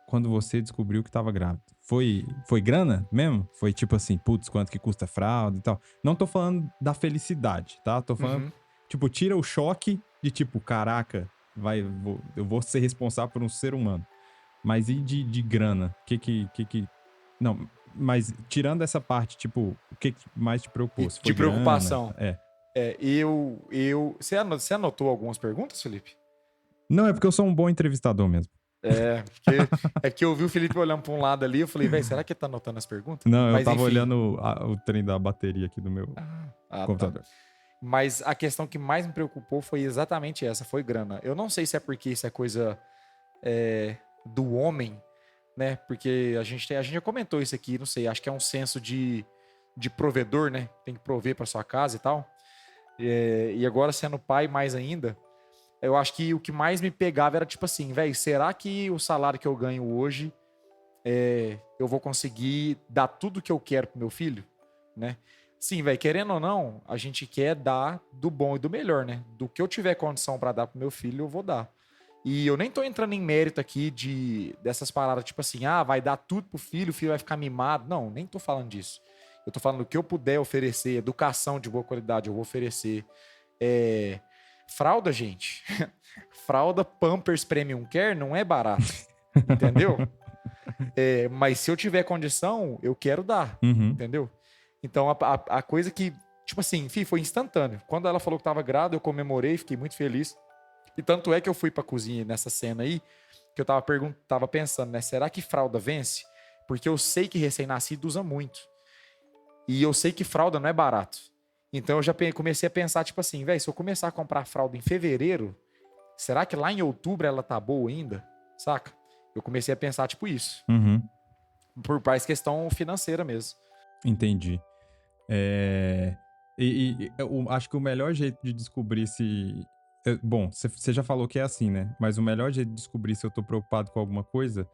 Speaker 2: quando você descobriu que tava grávida? Foi grana mesmo? Foi tipo assim, putz, quanto que custa a fralda e tal? Não tô falando da felicidade, tá? Tô falando, tipo, tira o choque de tipo, caraca, eu vou ser responsável por um ser humano. Mas e de grana? Não, mas tirando essa parte, tipo, o que mais te preocupou?
Speaker 1: De preocupação.
Speaker 2: Grana?
Speaker 1: Você anotou algumas perguntas, Felipe?
Speaker 2: Não, é porque eu sou um bom entrevistador mesmo.
Speaker 1: Porque eu vi o Felipe olhando para um lado ali, eu falei, velho, será que ele tá anotando as perguntas?
Speaker 2: Não,
Speaker 1: mas,
Speaker 2: eu tava
Speaker 1: enfim.
Speaker 2: olhando o trem da bateria aqui do meu computador.
Speaker 1: Tá. Mas a questão que mais me preocupou foi exatamente essa, foi grana. Eu não sei se é porque isso é coisa do homem, né? Porque a gente já comentou isso aqui, não sei, acho que é um senso de provedor, né? Tem que prover para sua casa e tal. E agora sendo pai mais ainda, eu acho que o que mais me pegava era tipo assim, velho, será que o salário que eu ganho hoje eu vou conseguir dar tudo que eu quero pro meu filho, né? Sim, velho, querendo ou não, a gente quer dar do bom e do melhor, né? Do que eu tiver condição para dar pro meu filho, eu vou dar. E eu nem tô entrando em mérito aqui dessas paradas, tipo assim, vai dar tudo pro filho, o filho vai ficar mimado. Não, nem tô falando disso. Eu tô falando do que eu puder oferecer, educação de boa qualidade, eu vou oferecer. Fralda, gente. Fralda Pampers Premium Care não é barato. Entendeu? Mas se eu tiver condição, eu quero dar. Entendeu? Então, a coisa que, tipo assim, foi instantâneo. Quando ela falou que tava grávida, eu comemorei, fiquei muito feliz. E tanto é que eu fui pra cozinha nessa cena aí, que eu tava pensando, né? Será que fralda vence? Porque eu sei que recém-nascido usa muito. E eu sei que fralda não é barato. Então eu já comecei a pensar, tipo assim, velho, se eu começar a comprar fralda em fevereiro, será que lá em outubro ela tá boa ainda? Saca? Eu comecei a pensar, tipo, isso. Por mais questão financeira mesmo.
Speaker 2: Entendi. Eu acho que o melhor jeito de descobrir se... Bom, você já falou que é assim, né? Mas o melhor jeito de descobrir se eu tô preocupado com alguma coisa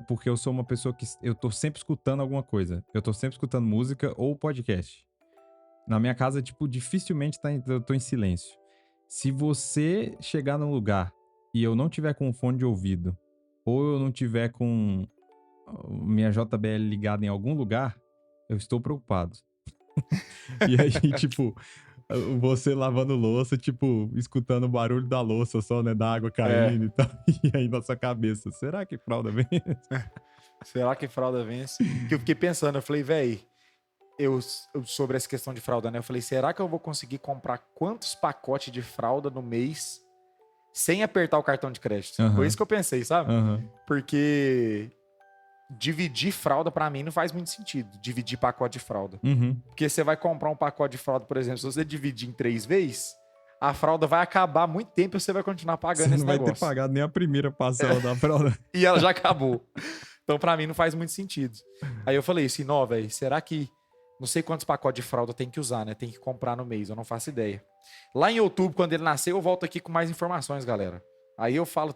Speaker 2: porque eu sou uma pessoa que... Eu tô sempre escutando alguma coisa. Eu tô sempre escutando música ou podcast. Na minha casa, tipo, dificilmente eu tô em silêncio. Se você chegar num lugar e eu não tiver com fone de ouvido, ou eu não tiver com minha JBL ligada em algum lugar, eu estou preocupado. E aí, tipo, você lavando louça, tipo, escutando o barulho da louça só, né? Da água caindo e tal. E aí na sua cabeça, será que fralda vence?
Speaker 1: Será que fralda vence? Que eu fiquei pensando, eu falei, velho, sobre essa questão de fralda, né? Eu falei, será que eu vou conseguir comprar quantos pacotes de fralda no mês sem apertar o cartão de crédito? Foi isso que eu pensei, sabe? Porque dividir fralda pra mim não faz muito sentido, dividir pacote de fralda. Porque você vai comprar um pacote de fralda, por exemplo, se você dividir em 3 vezes, a fralda vai acabar há muito tempo e você vai continuar pagando esse negócio.
Speaker 2: Você não vai ter pagado nem a primeira parcela da fralda.
Speaker 1: E ela já acabou. Então, pra mim, não faz muito sentido. Aí eu falei assim, não, velho, será que Não sei quantos pacotes de fralda tem que usar, né? Tem que comprar no mês, eu não faço ideia. Lá em outubro, quando ele nasceu, eu volto aqui com mais informações, galera. Aí eu falo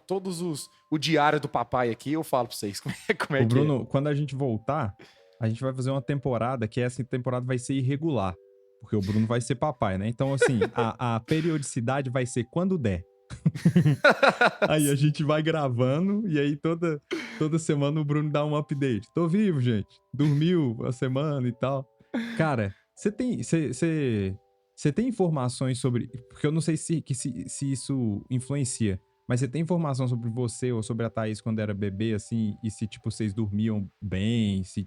Speaker 1: o diário do papai aqui, eu falo pra vocês como é
Speaker 2: Ô,
Speaker 1: que é.
Speaker 2: Bruno, quando a gente voltar, a gente vai fazer uma temporada que essa temporada vai ser irregular. Porque o Bruno vai ser papai, né? Então, assim, a periodicidade vai ser quando der. Aí a gente vai gravando e aí toda semana o Bruno dá um update. Tô vivo, gente. Dormiu a semana e tal. Cara, você tem informações sobre... Porque eu não sei se isso influencia, mas você tem informação sobre você ou sobre a Thaís quando era bebê, assim, e se, tipo, vocês dormiam bem, se...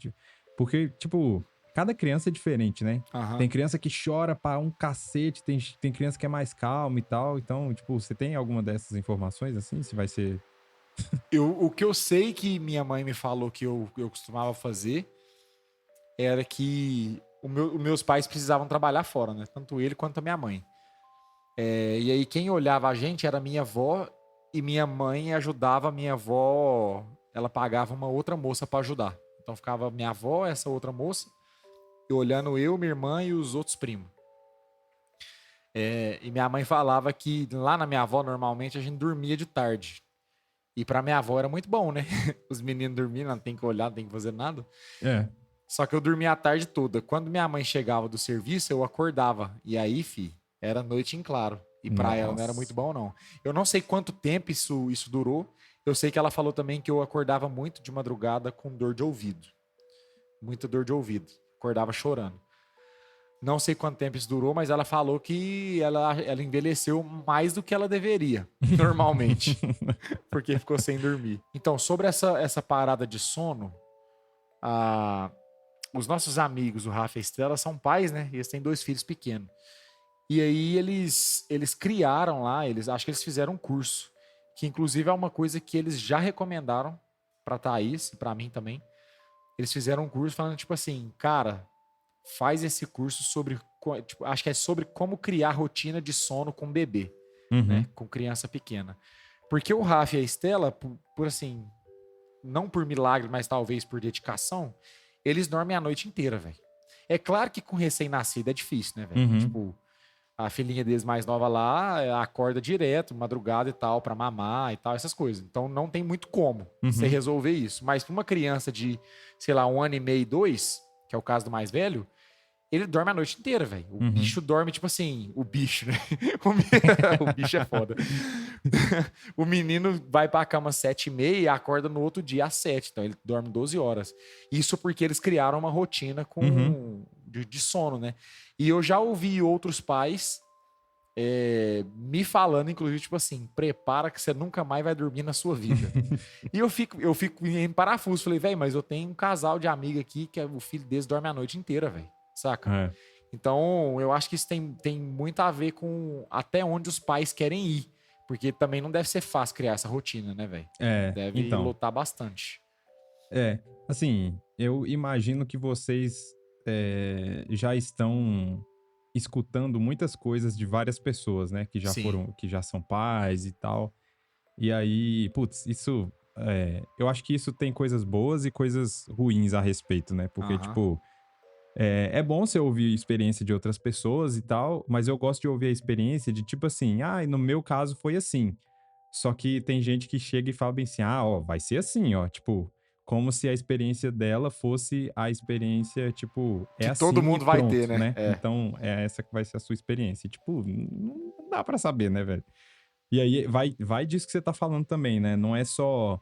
Speaker 2: Porque, tipo, cada criança é diferente, né?
Speaker 1: Aham.
Speaker 2: Tem criança que chora pra um cacete, tem criança que é mais calma e tal. Então, tipo, você tem alguma dessas informações, assim? Se vai ser...
Speaker 1: O que eu sei que minha mãe me falou que eu costumava fazer era que os meus pais precisavam trabalhar fora, né? Tanto ele quanto a minha mãe. E aí quem olhava a gente era minha avó e minha mãe ajudava a minha avó. Ela pagava uma outra moça para ajudar. Então ficava minha avó, essa outra moça, e olhando eu, minha irmã e os outros primos. E minha mãe falava que lá na minha avó, normalmente, a gente dormia de tarde. E pra minha avó era muito bom, né? Os meninos dormindo, não tem que olhar, não tem que fazer nada.
Speaker 2: É.
Speaker 1: Só que eu dormia a tarde toda. Quando minha mãe chegava do serviço, eu acordava. E aí, era noite em claro. E pra ela não era muito
Speaker 2: Nossa.
Speaker 1: bom, não. Eu não sei quanto tempo isso durou. Eu sei que ela falou também que eu acordava muito de madrugada com dor de ouvido. Muita dor de ouvido. Acordava chorando. Não sei quanto tempo isso durou, mas ela falou que ela envelheceu mais do que ela deveria, normalmente, porque ficou sem dormir. Então, sobre essa parada de sono, os nossos amigos, o Rafa e a Estrela, são pais, né? E eles têm 2 filhos pequenos. E aí eles criaram lá, acho que eles fizeram um curso, que inclusive é uma coisa que eles já recomendaram para Thaís e para mim também. Eles fizeram um curso falando tipo assim, cara, faz esse curso sobre, tipo, acho que é sobre como criar rotina de sono com bebê, né?
Speaker 2: Uhum.
Speaker 1: Com criança pequena. Porque o Rafa e a Estela, por assim, não por milagre, mas talvez por dedicação, eles dormem a noite inteira, velho. É claro que com recém-nascido é difícil, né, velho?
Speaker 2: Uhum.
Speaker 1: Tipo, a filhinha deles mais nova lá acorda direto, madrugada e tal, pra mamar e tal, essas coisas. Então não tem muito como você
Speaker 2: Uhum.
Speaker 1: resolver isso. Mas pra uma criança de, sei lá, 1 ano e meio, 2, que é o caso do mais velho, ele dorme a noite inteira, velho. O
Speaker 2: Uhum.
Speaker 1: bicho dorme, tipo assim, o bicho, né? O bicho é foda. O menino vai pra cama às 7h30 e acorda no outro dia às 7. Então ele dorme 12 horas. Isso porque eles criaram uma rotina
Speaker 2: Uhum.
Speaker 1: de sono, né? E eu já ouvi outros pais me falando, inclusive, tipo assim, prepara que você nunca mais vai dormir na sua vida. E eu fico em parafuso. Falei, velho, mas eu tenho um casal de amiga aqui que o filho deles dorme a noite inteira, velho. Saca?
Speaker 2: É.
Speaker 1: Então, eu acho que isso tem muito a ver com até onde os pais querem ir. Porque também não deve ser fácil criar essa rotina, né, velho? Deve
Speaker 2: Então,
Speaker 1: lotar bastante.
Speaker 2: assim, eu imagino que vocês já estão escutando muitas coisas de várias pessoas, né? Que já
Speaker 1: Sim.
Speaker 2: foram, que já são pais e tal. E aí, putz, isso. Eu acho que isso tem coisas boas e coisas ruins a respeito, né? Porque,
Speaker 1: Aham.
Speaker 2: tipo, é bom você ouvir a experiência de outras pessoas e tal, mas eu gosto de ouvir a experiência de tipo assim, no meu caso foi assim. Só que tem gente que chega e fala bem assim, ó, vai ser assim, ó, tipo, como se a experiência dela fosse a experiência, tipo, é
Speaker 1: Que todo
Speaker 2: assim e
Speaker 1: mundo vai ter,
Speaker 2: pronto,
Speaker 1: né?
Speaker 2: né? Então é essa que vai ser a sua experiência. E, tipo, não dá pra saber, né, velho? E aí vai disso que você tá falando também, né? Não é só.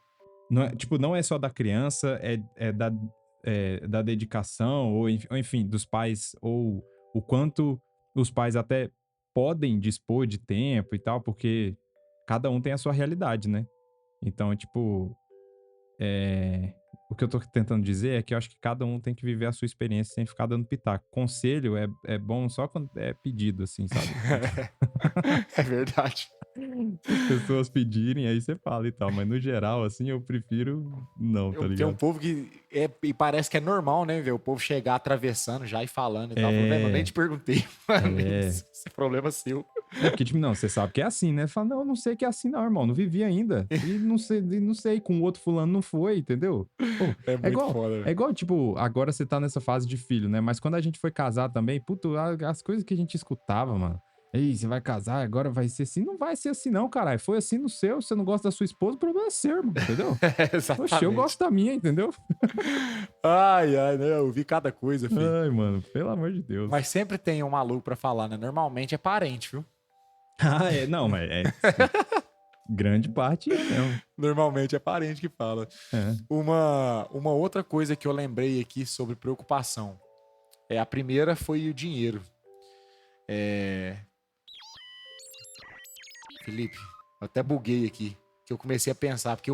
Speaker 2: Não é só da criança, da dedicação, ou enfim, dos pais, ou o quanto os pais até podem dispor de tempo e tal, porque cada um tem a sua realidade, né? Então, tipo, o que eu tô tentando dizer é que eu acho que cada um tem que viver a sua experiência sem ficar dando pitaco. Conselho é bom só quando é pedido, assim, sabe?
Speaker 1: É verdade.
Speaker 2: Se as pessoas pedirem, aí você fala e tal. Mas no geral, assim, eu prefiro não, tá
Speaker 1: Tem um
Speaker 2: ligado?
Speaker 1: povo que e parece que é normal, né, ver o povo chegar atravessando já e falando e tal. Falando, velho, mas nem
Speaker 2: É,
Speaker 1: te perguntei, mano.
Speaker 2: é.
Speaker 1: Esse problema é seu.
Speaker 2: É porque, tipo, não, você sabe que é assim, né? Fala, não, eu não sei que é assim, não, irmão. Não vivi ainda. E não sei, com o outro fulano não foi, entendeu? Pô,
Speaker 1: É muito foda,
Speaker 2: é
Speaker 1: velho.
Speaker 2: igual, tipo, agora você tá nessa fase de filho, né? Mas quando a gente foi casar também, puto, as coisas que a gente escutava, mano. Ei, você vai casar, agora vai ser assim. Não vai ser assim, não, caralho. Foi assim no seu, você não gosta da sua esposa, o problema é seu, irmão, entendeu? Oxe, eu
Speaker 1: Exatamente.
Speaker 2: gosto da minha, entendeu?
Speaker 1: Ai, ai, né? Eu vi cada coisa, filho.
Speaker 2: Ai, mano, pelo amor de Deus.
Speaker 1: Mas sempre tem um maluco pra falar, né? Normalmente é parente, viu?
Speaker 2: Ah, é, não, mas é. Sim, grande parte é mesmo.
Speaker 1: Normalmente é parente que fala.
Speaker 2: É.
Speaker 1: Uma outra coisa que eu lembrei aqui sobre preocupação. A primeira foi o dinheiro. Felipe, eu até buguei aqui. Que eu comecei a pensar, porque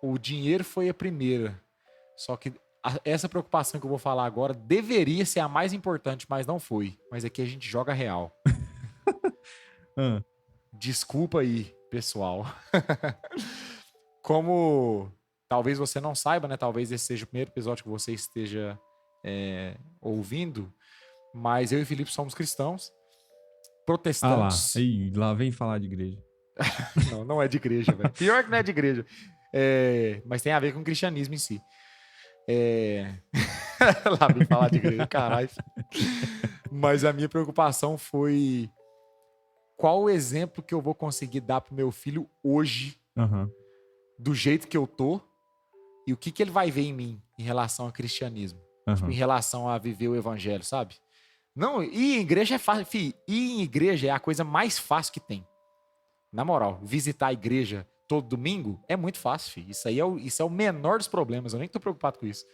Speaker 1: o dinheiro foi a primeira. Só que essa preocupação que eu vou falar agora deveria ser a mais importante, mas não foi. Mas aqui a gente joga real.
Speaker 2: Ah,
Speaker 1: Desculpa aí, pessoal. Como talvez você não saiba, né? Talvez esse seja o primeiro episódio que você esteja ouvindo, mas eu e o Felipe somos cristãos,
Speaker 2: ah lá.
Speaker 1: protestantes.
Speaker 2: Ih, lá vem falar de igreja.
Speaker 1: Não, não é de igreja, velho. Pior que não é de igreja. Mas tem a ver com o cristianismo em si. Lá vem falar de igreja, caralho. Mas a minha preocupação foi qual o exemplo que eu vou conseguir dar pro meu filho hoje,
Speaker 2: Aham.
Speaker 1: do jeito que eu tô, e o que ele vai ver em mim em relação ao cristianismo. Tipo, em
Speaker 2: Aham.
Speaker 1: relação a viver o evangelho, sabe? Não, ir em igreja é fácil. Fih, ir em igreja é a coisa mais fácil que tem. Na moral, visitar a igreja todo domingo é muito fácil, filho. Isso é o menor dos problemas. Eu nem tô preocupado com isso.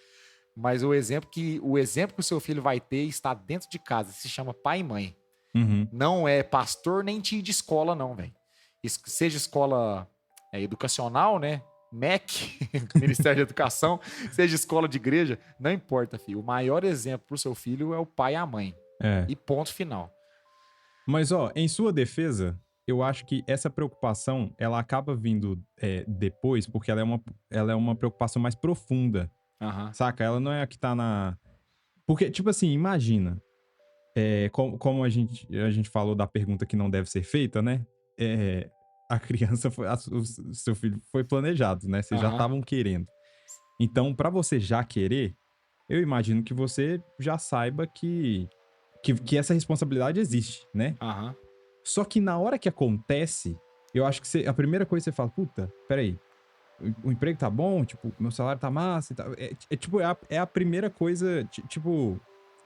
Speaker 1: Mas o exemplo que o seu filho vai ter está dentro de casa. Se chama pai e mãe.
Speaker 2: Uhum.
Speaker 1: Não é pastor nem tio de escola, não, velho. Seja escola educacional, né? MEC, Ministério da Educação, seja escola de igreja, não importa, filho. O maior exemplo pro seu filho é o pai e a mãe.
Speaker 2: É.
Speaker 1: E ponto final.
Speaker 2: Mas, ó, em sua defesa, eu acho que essa preocupação, ela acaba vindo depois, porque ela é uma preocupação mais profunda,
Speaker 1: Aham.
Speaker 2: saca? Ela não é a que tá na... Porque, tipo assim, imagina, como a gente falou da pergunta que não deve ser feita, né? A criança, o seu filho foi planejado, né? Vocês já
Speaker 1: Aham.
Speaker 2: estavam querendo. Então, pra você já querer, eu imagino que você já saiba que essa responsabilidade existe, né?
Speaker 1: Aham.
Speaker 2: Só que na hora que acontece, eu acho que a primeira coisa que você fala, puta, peraí, o emprego tá bom, tipo, meu salário tá massa e tal. Tipo, é a primeira coisa, tipo,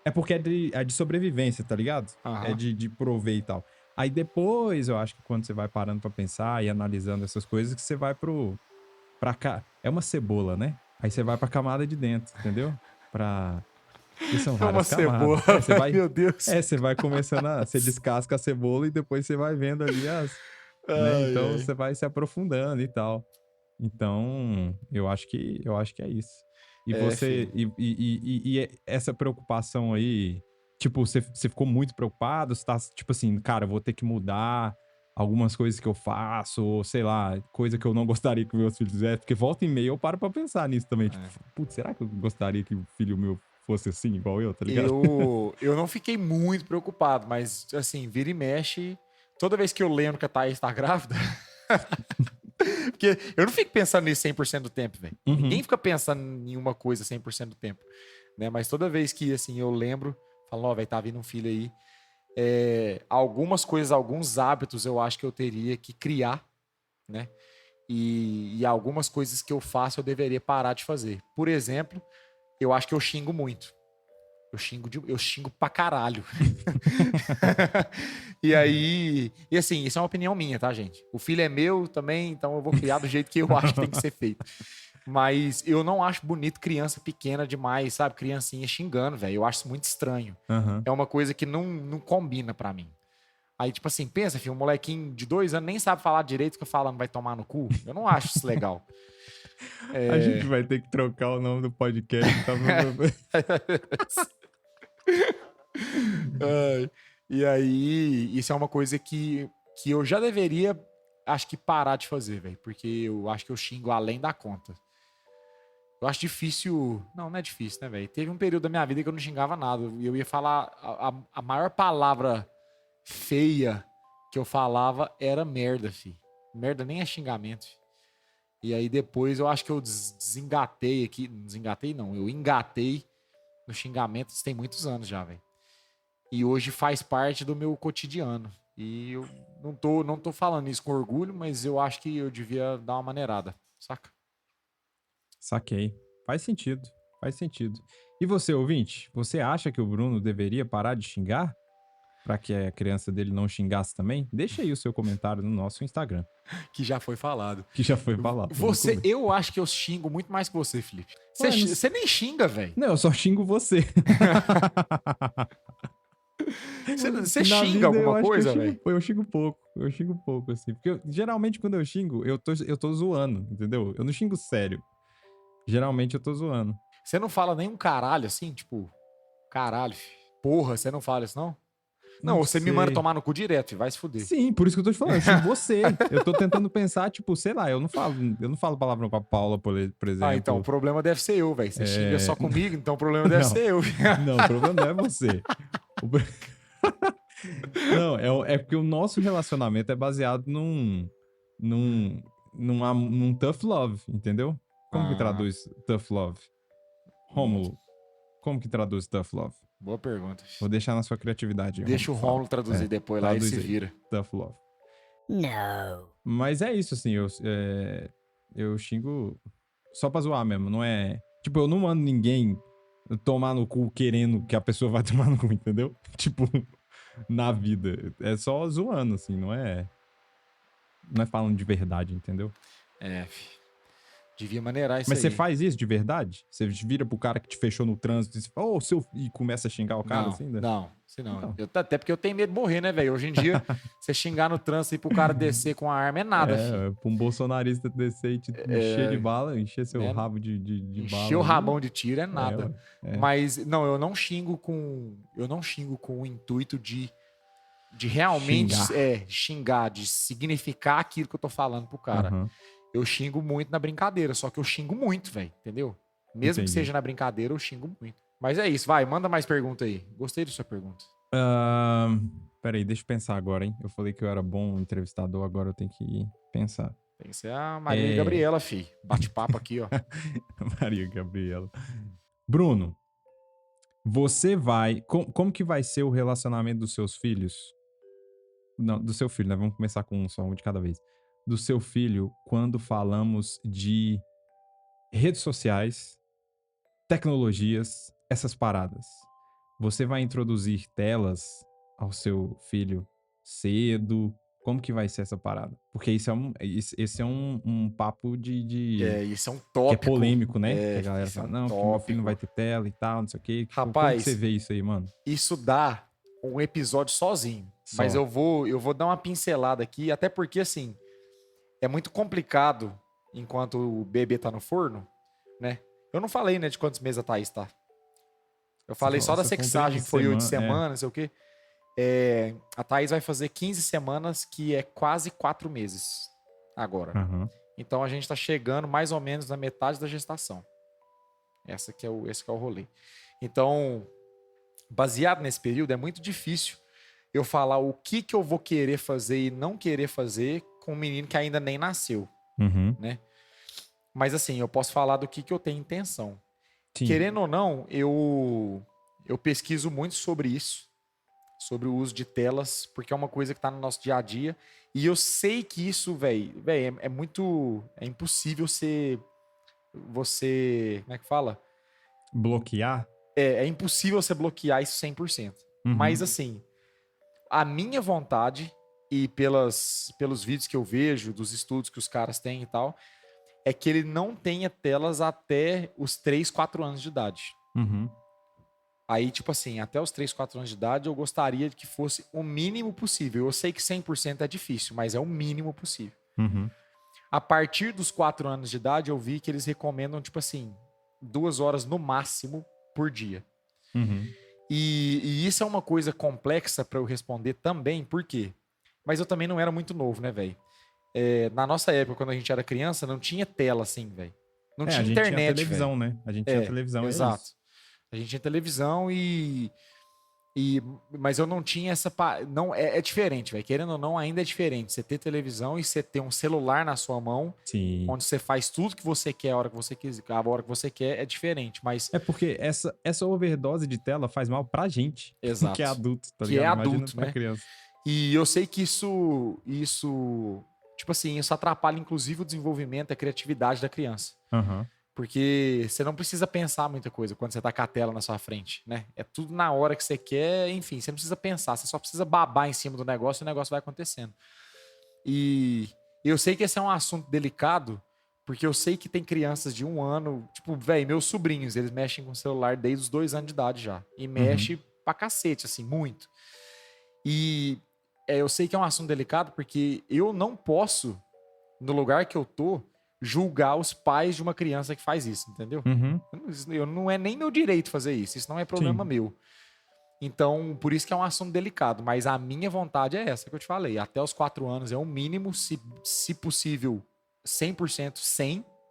Speaker 2: é porque é de sobrevivência, tá ligado? É
Speaker 1: Aham.
Speaker 2: de prover e tal. Aí depois, eu acho que quando você vai parando pra pensar e analisando essas coisas, que você vai pra cá. É uma cebola, né? Aí você vai pra camada de dentro, entendeu? E são
Speaker 1: É uma
Speaker 2: várias
Speaker 1: cebola,
Speaker 2: camadas. Você
Speaker 1: meu Deus.
Speaker 2: você vai começando você descasca a cebola e depois você vai vendo ali né?
Speaker 1: Ai,
Speaker 2: Então
Speaker 1: ai.
Speaker 2: você vai se aprofundando e tal. Então, eu acho que é isso. E você,
Speaker 1: Filho.
Speaker 2: essa preocupação aí, tipo, você ficou muito preocupado? Você tá, tipo assim, cara, eu vou ter que mudar algumas coisas que eu faço, ou sei lá, coisa que eu não gostaria que meus filhos fizessem, porque volta e meia eu paro pra pensar nisso também, tipo,
Speaker 1: É.
Speaker 2: putz, será que eu gostaria que o filho meu fosse assim, igual eu, tá ligado?
Speaker 1: Eu não fiquei muito preocupado, mas assim, vira e mexe. Toda vez que eu lembro que a Thaís tá grávida. Porque eu não fico pensando nisso 100% do tempo, velho.
Speaker 2: Uhum.
Speaker 1: Ninguém fica pensando em uma coisa 100% do tempo. Né? Mas toda vez que assim, eu lembro, falo, ó, vai tá vindo um filho aí. Algumas coisas, alguns hábitos eu acho que eu teria que criar, né? E algumas coisas que eu faço eu deveria parar de fazer. Por exemplo, eu acho que eu xingo muito. Eu xingo pra caralho. E aí, e assim, isso é uma opinião minha, tá, gente? O filho é meu também, então eu vou criar do jeito que eu acho que tem que ser feito. Mas eu não acho bonito criança pequena demais, sabe? Criancinha xingando, velho. Eu acho isso muito estranho.
Speaker 2: Aham.
Speaker 1: É uma coisa que não combina pra mim. Aí, tipo assim, pensa, filho, um molequinho de 2 anos nem sabe falar direito, fica falando vai tomar no cu. Eu não acho isso legal.
Speaker 2: A gente vai ter que trocar o nome do podcast, tá?
Speaker 1: Ai, e aí, isso é uma coisa que eu já deveria, acho que, parar de fazer, velho. Porque eu acho que eu xingo além da conta. Eu acho difícil. Não, não é difícil, né, velho? Teve um período da minha vida que eu não xingava nada. E eu ia falar a maior palavra feia que eu falava era merda, fi. Merda nem é xingamento, fi. E aí depois eu acho que eu desengatei aqui. Desengatei não, eu engatei no xingamento. Isso tem muitos anos já, velho. E hoje faz parte do meu cotidiano. E eu não tô falando isso com orgulho, mas eu acho que eu devia dar uma maneirada, saca?
Speaker 2: Saquei. Faz sentido. Faz sentido. E você, ouvinte, você acha que o Bruno deveria parar de xingar? Pra que a criança dele não xingasse também? Deixa aí o seu comentário no nosso Instagram,
Speaker 1: Que já foi falado.
Speaker 2: que já foi falado no começo.
Speaker 1: Eu acho que eu xingo muito mais que você, Felipe.
Speaker 2: Ué, não-
Speaker 1: Você nem xinga, velho.
Speaker 2: Não, eu só xingo você.
Speaker 1: Você
Speaker 2: Na
Speaker 1: xinga
Speaker 2: vida, eu
Speaker 1: alguma
Speaker 2: acho que
Speaker 1: coisa, velho?
Speaker 2: eu xingo pouco. Eu xingo pouco, assim. Porque geralmente quando eu xingo, eu tô zoando, entendeu? Eu não xingo sério. Geralmente eu tô zoando.
Speaker 1: Você não fala nem um caralho assim, tipo, caralho, fi. Porra, você não fala isso, não? Não,
Speaker 2: Não
Speaker 1: você me manda
Speaker 2: sei.
Speaker 1: tomar no cu direto, fi, vai se fuder.
Speaker 2: Sim, por isso que eu tô te falando, eu xingo você. Eu tô tentando pensar, tipo, sei lá, eu não falo palavrão com a Paula, por exemplo.
Speaker 1: Ah, então o problema deve ser eu, velho. Você xinga só comigo, então o problema deve
Speaker 2: Não.
Speaker 1: ser eu. fi.
Speaker 2: Não, o problema não é você. O pro- Não, é porque o nosso relacionamento é baseado num tough love, entendeu? Como que
Speaker 1: Ah,
Speaker 2: traduz tough love? Rômulo, como que traduz tough love?
Speaker 1: boa pergunta. fi.
Speaker 2: Vou deixar na sua criatividade.
Speaker 1: Deixa o
Speaker 2: Rômulo,
Speaker 1: Rômulo traduzir
Speaker 2: É,
Speaker 1: depois lá e
Speaker 2: traduz
Speaker 1: se
Speaker 2: aí.
Speaker 1: vira.
Speaker 2: Tough love.
Speaker 3: No.
Speaker 2: Mas é isso, assim, eu xingo só pra zoar mesmo, não é... Tipo, eu não mando ninguém tomar no cu querendo que a pessoa vai tomar no cu, entendeu? Tipo, na vida. É só zoando, assim, não é... Não é falando de verdade, entendeu?
Speaker 1: É, fi. Devia maneirar isso
Speaker 2: Mas
Speaker 1: aí.
Speaker 2: você faz isso de verdade? Você vira pro cara que te fechou no trânsito e você fala, ô, seu... E começa a xingar o cara,
Speaker 1: Não,
Speaker 2: assim, né?
Speaker 1: não, se não.
Speaker 2: Então.
Speaker 1: Até porque eu tenho medo de morrer, né, velho? Hoje em dia, você xingar no trânsito e pro cara descer com a arma é nada, filho.
Speaker 2: Pra um bolsonarista descer e te encher de bala, encher seu
Speaker 1: né?
Speaker 2: rabo de bala.
Speaker 1: Encher o
Speaker 2: ali.
Speaker 1: rabão de tiro é nada.
Speaker 2: É.
Speaker 1: Mas, não, eu não xingo com o intuito de realmente xingar, de significar aquilo que eu tô falando pro cara.
Speaker 2: Aham.
Speaker 1: Eu xingo muito na brincadeira, só que eu xingo muito, velho, entendeu? Mesmo que
Speaker 2: Entendi.
Speaker 1: seja na brincadeira, eu xingo muito. Mas é isso, vai, manda mais pergunta aí. Gostei da sua pergunta.
Speaker 2: Peraí, deixa eu pensar agora, hein? Eu falei que eu era bom entrevistador, agora eu tenho que pensar.
Speaker 1: Tem que ser a Maria Gabriela, fi. Bate-papo aqui, ó.
Speaker 2: Maria Gabriela. Bruno, você vai... Como que vai ser o relacionamento dos seus filhos? Não, do seu filho, né? Vamos começar com só um de cada vez. Do seu filho, quando falamos de redes sociais, tecnologias, essas paradas. Você vai introduzir telas ao seu filho cedo? Como que vai ser essa parada? Porque esse é um papo
Speaker 1: Isso é um
Speaker 2: que é
Speaker 1: tópico.
Speaker 2: polêmico, né? Que a galera
Speaker 1: isso é
Speaker 2: fala,
Speaker 1: um
Speaker 2: não, porque meu filho não vai
Speaker 1: tópico.
Speaker 2: ter tela e tal, não sei o quê. Como que
Speaker 1: Rapaz,
Speaker 2: você vê isso aí, mano?
Speaker 1: isso dá um episódio sozinho.
Speaker 2: Só.
Speaker 1: Mas eu vou dar uma pincelada aqui, até porque, assim, é muito complicado enquanto o bebê tá no forno, né? Eu não falei, né, de quantos meses a Thaís tá. Eu falei só da
Speaker 2: Você falou
Speaker 1: sexagem,
Speaker 2: de
Speaker 1: que foi 8
Speaker 2: semana,
Speaker 1: semanas, não sei o quê. A Thaís vai fazer 15 semanas, que é quase 4 meses agora.
Speaker 2: Aham.
Speaker 1: Então a gente tá chegando mais ou menos na metade da gestação. Esse que é o rolê. Então, baseado nesse período, é muito difícil eu falar o que eu vou querer fazer e não querer fazer com um menino que ainda nem nasceu.
Speaker 2: Uhum.
Speaker 1: Mas assim, eu posso falar do que eu tenho intenção.
Speaker 2: Sim.
Speaker 1: Querendo ou não, eu pesquiso muito sobre isso, sobre o uso de telas, porque é uma coisa que tá no nosso dia a dia. E eu sei que isso, velho, é impossível você, como é que fala?
Speaker 2: Bloquear?
Speaker 1: É impossível você bloquear isso 100%.
Speaker 2: Uhum.
Speaker 1: Mas assim, a minha vontade, e pelos vídeos que eu vejo, dos estudos que os caras têm e tal, é que ele não tenha telas até os 3, 4 anos de idade.
Speaker 2: Uhum.
Speaker 1: Aí, tipo assim, até os 3, 4 anos de idade, eu gostaria que fosse o mínimo possível. Eu sei que 100% é difícil, mas é o mínimo possível.
Speaker 2: Uhum.
Speaker 1: A partir dos 4 anos de idade, eu vi que eles recomendam, tipo assim, 2 horas no máximo por dia.
Speaker 2: Uhum.
Speaker 1: E isso é uma coisa complexa para eu responder também, por quê? Mas eu também não era muito novo, né, velho? Na nossa época, quando a gente era criança, não tinha tela assim, velho. Não tinha
Speaker 2: a gente
Speaker 1: internet,
Speaker 2: tinha televisão,
Speaker 1: véio.
Speaker 2: né? A gente tinha televisão,
Speaker 1: Exato.
Speaker 2: é isso.
Speaker 1: A gente tinha televisão e Mas eu não tinha essa. Não, é diferente, velho. Querendo ou não, ainda é diferente. Você ter televisão e você ter um celular na sua mão,
Speaker 2: Sim.
Speaker 1: onde você faz tudo que você quer, a hora que você quiser, a hora que você quer, é diferente. Mas.
Speaker 2: É porque essa overdose de tela faz mal pra gente,
Speaker 1: Exato.
Speaker 2: que é adulto, tá
Speaker 1: Que
Speaker 2: ligado?
Speaker 1: é
Speaker 2: Imagina
Speaker 1: adulto,
Speaker 2: pra
Speaker 1: né?
Speaker 2: criança.
Speaker 1: E eu sei que isso, tipo assim, isso atrapalha inclusive o desenvolvimento, a criatividade da criança.
Speaker 2: Aham.
Speaker 1: Porque você não precisa pensar muita coisa quando você tá com a tela na sua frente, né? É tudo na hora que você quer, enfim, você não precisa pensar, você só precisa babar em cima do negócio e o negócio vai acontecendo. E eu sei que esse é um assunto delicado, porque eu sei que tem crianças de 1 ano, tipo, velho, meus sobrinhos, eles mexem com o celular desde os 2 anos de idade já. E mexe pra cacete, assim, muito. E eu sei que é um assunto delicado, porque eu não posso, no lugar que eu tô, julgar os pais de uma criança que faz isso, entendeu?
Speaker 2: Uhum.
Speaker 1: Não é nem meu direito fazer isso, isso não é problema
Speaker 2: Sim.
Speaker 1: meu. Então, por isso que é um assunto delicado, mas a minha vontade é essa que eu te falei. Até os 4 anos é o mínimo, se possível, 100%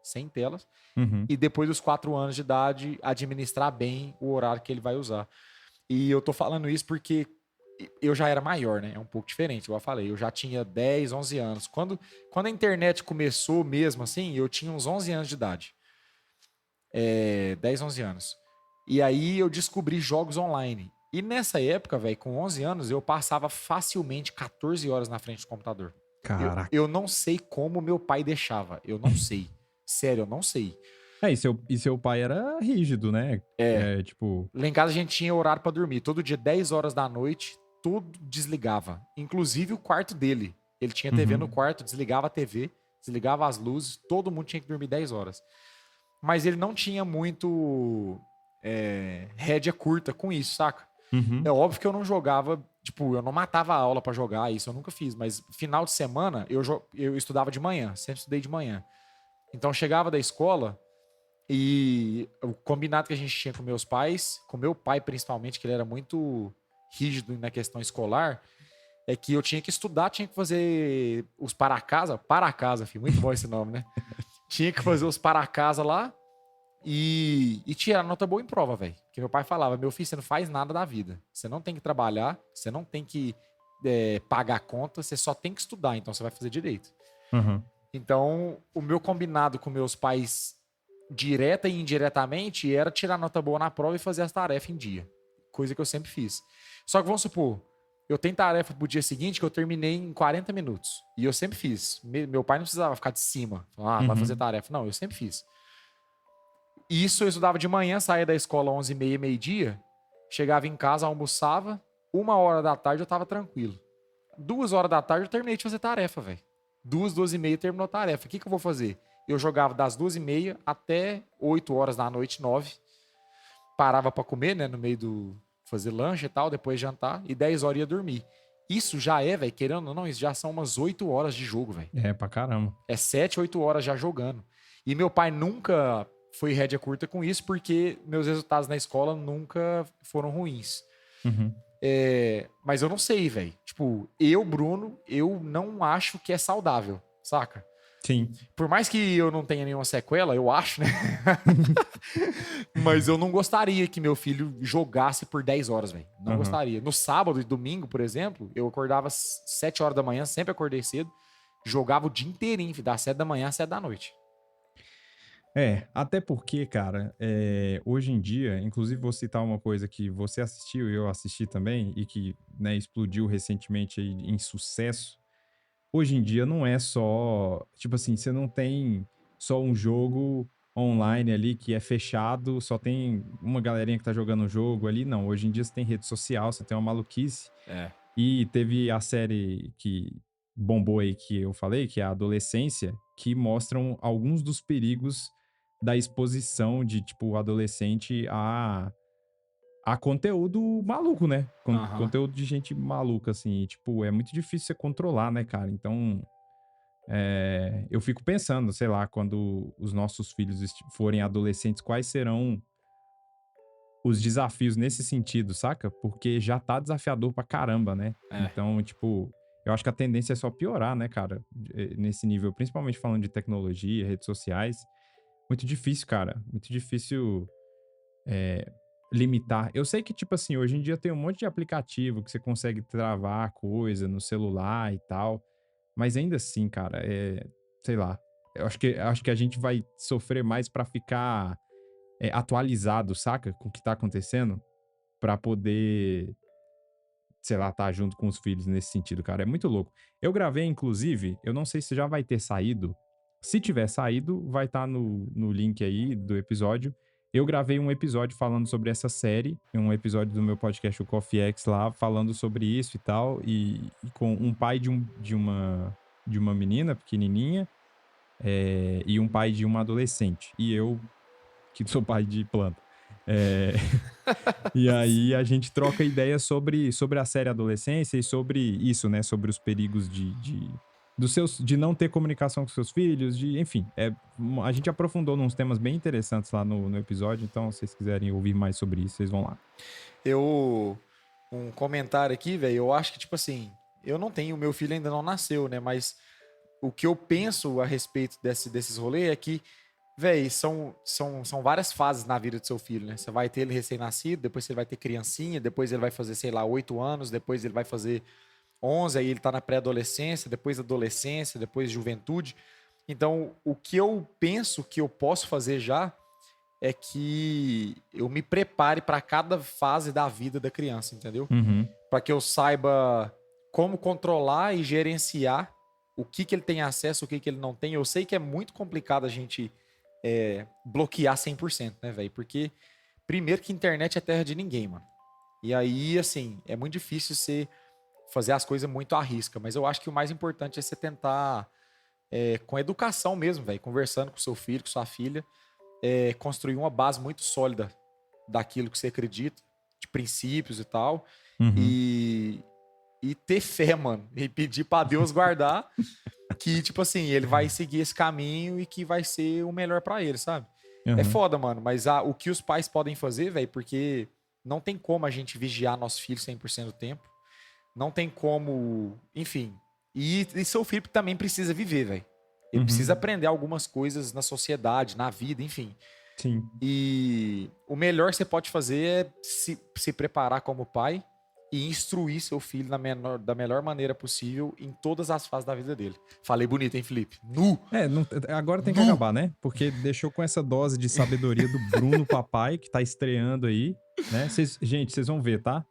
Speaker 1: sem telas.
Speaker 2: Uhum.
Speaker 1: E depois dos 4 anos de idade, administrar bem o horário que ele vai usar. E eu tô falando isso porque eu já era maior, né? É um pouco diferente, igual eu falei. Eu já tinha 10, 11 anos. Quando a internet começou mesmo assim, eu tinha uns 11 anos de idade. 10, 11 anos. E aí eu descobri jogos online. E nessa época, velho, com 11 anos, eu passava facilmente 14 horas na frente do computador.
Speaker 2: Caraca.
Speaker 1: Eu não sei como meu pai deixava. Eu não sei. Sério, eu não sei.
Speaker 2: E seu pai era rígido, né? Tipo...
Speaker 1: Lá em casa a gente tinha horário pra dormir. Todo dia, 10 horas da noite, tudo desligava. Inclusive o quarto dele. Ele tinha TV no quarto, desligava a TV, desligava as luzes, todo mundo tinha que dormir 10 horas. Mas ele não tinha muito rédea curta com isso, saca?
Speaker 2: Uhum.
Speaker 1: É óbvio que eu não jogava, tipo, eu não matava a aula pra jogar, isso eu nunca fiz, mas final de semana eu estudava de manhã, sempre estudei de manhã. Então eu chegava da escola e o combinado que a gente tinha com meus pais, com meu pai principalmente, que ele era muito rígido na questão escolar, é que eu tinha que estudar, tinha que fazer os para casa, filho, muito bom esse nome, né? Tinha que fazer os para casa lá e tirar nota boa em prova, velho. Porque meu pai falava, meu filho, você não faz nada da vida. Você não tem que trabalhar, você não tem que pagar conta, você só tem que estudar, então você vai fazer direito.
Speaker 2: Uhum.
Speaker 1: Então, o meu combinado com meus pais, direta e indiretamente, era tirar nota boa na prova e fazer as tarefas em dia. Coisa que eu sempre fiz. Só que vamos supor, eu tenho tarefa pro dia seguinte que eu terminei em 40 minutos. E eu sempre fiz. Meu pai não precisava ficar de cima. Vai fazer tarefa. Não, eu sempre fiz. Isso eu estudava de manhã, saía da escola 11h30, meio-dia, chegava em casa, almoçava, 1 hora da tarde eu tava tranquilo. 2 horas da tarde eu terminei de fazer tarefa, velho. 2h30 terminou a tarefa. O que eu vou fazer? Eu jogava das 2h30 até 8 horas da noite, 9. Parava pra comer, né, no meio do... fazer lanche e tal, depois jantar, e 10 horas ia dormir. Isso já velho, querendo ou não, isso já são umas 8 horas de jogo, velho.
Speaker 2: É, pra caramba.
Speaker 1: É 7, 8 horas já jogando. E meu pai nunca foi rédea curta com isso, porque meus resultados na escola nunca foram ruins.
Speaker 2: Uhum.
Speaker 1: Mas eu não sei, velho. Tipo, Bruno, eu não acho que é saudável, saca?
Speaker 2: Sim.
Speaker 1: Por mais que eu não tenha nenhuma sequela, eu acho, né? Mas eu não gostaria que meu filho jogasse por 10 horas, velho. Não gostaria. No sábado e domingo, por exemplo, eu acordava às 7 horas da manhã, sempre acordei cedo, jogava o dia inteirinho, das 7 da manhã às 7 da noite.
Speaker 2: Até porque, cara, hoje em dia, inclusive vou citar uma coisa que você assistiu e eu assisti também, e que, né, explodiu recentemente aí em sucesso. Hoje em dia não é só, tipo assim, você não tem só um jogo online ali que é fechado, só tem uma galerinha que tá jogando o jogo ali, não. Hoje em dia você tem rede social, você tem uma maluquice. E teve a série que bombou aí que eu falei, que é a Adolescência, que mostram alguns dos perigos da exposição de, tipo, adolescente a conteúdo maluco, né? Conteúdo de gente maluca, assim. E, tipo, é muito difícil você controlar, né, cara? Então, eu fico pensando, sei lá, quando os nossos filhos forem adolescentes, quais serão os desafios nesse sentido, saca? Porque já tá desafiador pra caramba, né? Então, tipo, eu acho que a tendência é só piorar, né, cara? Nesse nível, principalmente falando de tecnologia, redes sociais. Muito difícil, cara. Muito difícil limitar. Eu sei que, tipo assim, hoje em dia tem um monte de aplicativo que você consegue travar coisa no celular e tal, mas ainda assim, cara, sei lá, eu acho que a gente vai sofrer mais pra ficar atualizado, saca? Com o que tá acontecendo, pra poder, sei lá, tá junto com os filhos nesse sentido, cara. É muito louco. Eu gravei, inclusive, eu não sei se já vai ter saído. Se tiver saído, vai estar no link aí do episódio. Eu gravei um episódio falando sobre essa série, um episódio do meu podcast, o Coffee X, lá, falando sobre isso e tal, e com um pai de uma menina pequenininha, e um pai de uma adolescente. E eu, que sou pai de planta. É, E aí a gente troca ideias sobre a série Adolescência e sobre isso, né? Sobre os perigos de não ter comunicação com seus filhos, enfim. A gente aprofundou nos temas bem interessantes lá no episódio, então se vocês quiserem ouvir mais sobre isso, vocês vão lá.
Speaker 1: Um comentário aqui, velho, eu acho que, tipo assim, eu não tenho, meu filho ainda não nasceu, né? Mas o que eu penso a respeito desses rolês é que, véi, são várias fases na vida do seu filho, né? Você vai ter ele recém-nascido, depois você vai ter criancinha, depois ele vai fazer, sei lá, 8 anos, depois ele vai fazer 11, aí ele tá na pré-adolescência, depois adolescência, depois juventude. Então, o que eu penso que eu posso fazer já é que eu me prepare para cada fase da vida da criança, entendeu?
Speaker 2: Uhum.
Speaker 1: Para que eu saiba como controlar e gerenciar o que ele tem acesso, o que ele não tem. Eu sei que é muito complicado a gente bloquear 100%, né, velho? Porque, primeiro, que internet é terra de ninguém, mano. E aí, assim, é muito difícil você fazer as coisas muito à risca. Mas eu acho que o mais importante é você tentar, com educação mesmo, velho, conversando com seu filho, com sua filha, construir uma base muito sólida daquilo que você acredita, de princípios e tal.
Speaker 2: Uhum.
Speaker 1: E ter fé, mano. E pedir pra Deus guardar que, tipo assim, ele vai seguir esse caminho e que vai ser o melhor pra ele, sabe?
Speaker 2: Uhum.
Speaker 1: É foda, mano. Mas o que os pais podem fazer, velho, porque não tem como a gente vigiar nosso filho 100% do tempo. Não tem como... Enfim. E seu filho também precisa viver, velho. Ele precisa aprender algumas coisas na sociedade, na vida, enfim.
Speaker 2: Sim.
Speaker 1: E o melhor que você pode fazer é se preparar como pai e instruir seu filho da melhor maneira possível em todas as fases da vida dele. Falei bonito, hein, Felipe?
Speaker 2: Agora tem que acabar, né? Porque deixou com essa dose de sabedoria do Bruno Papai, que tá estreando aí, né? Gente, vocês vão ver, tá?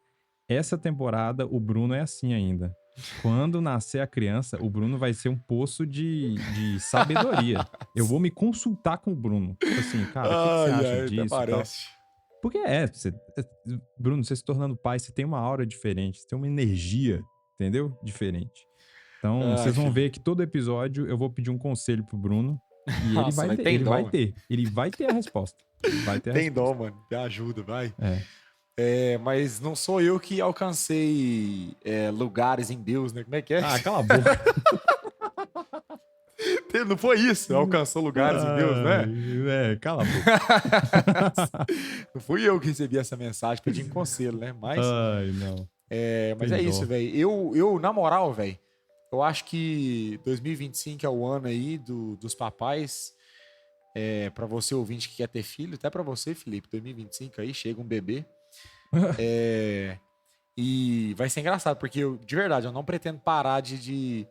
Speaker 2: Essa temporada, o Bruno é assim ainda. Quando nascer a criança, o Bruno vai ser um poço de sabedoria. Eu vou me consultar com o Bruno. Tipo assim, cara, o que você acha disso e tal? Porque Bruno, você se tornando pai, você tem uma aura diferente, você tem uma energia, entendeu? Diferente. Então, vocês vão ver que todo episódio eu vou pedir um conselho pro Bruno e
Speaker 1: Nossa,
Speaker 2: ele vai ter a resposta.
Speaker 1: Tem dó, mano. Me ajuda, vai. Mas não sou eu que alcancei lugares em Deus, né? Como é que é?
Speaker 2: Ah, cala a boca.
Speaker 1: Não foi isso, alcançou lugares em Deus, né?
Speaker 2: Cala a boca.
Speaker 1: Não fui eu que recebi essa mensagem pedindo conselho, né? Mas,
Speaker 2: ai, não.
Speaker 1: Mas é isso, velho. Eu, na moral, velho, eu acho que 2025 é o ano aí dos papais. Pra você ouvinte que quer ter filho, até pra você, Felipe, 2025 aí, chega um bebê. E vai ser engraçado, porque de verdade, eu não pretendo parar de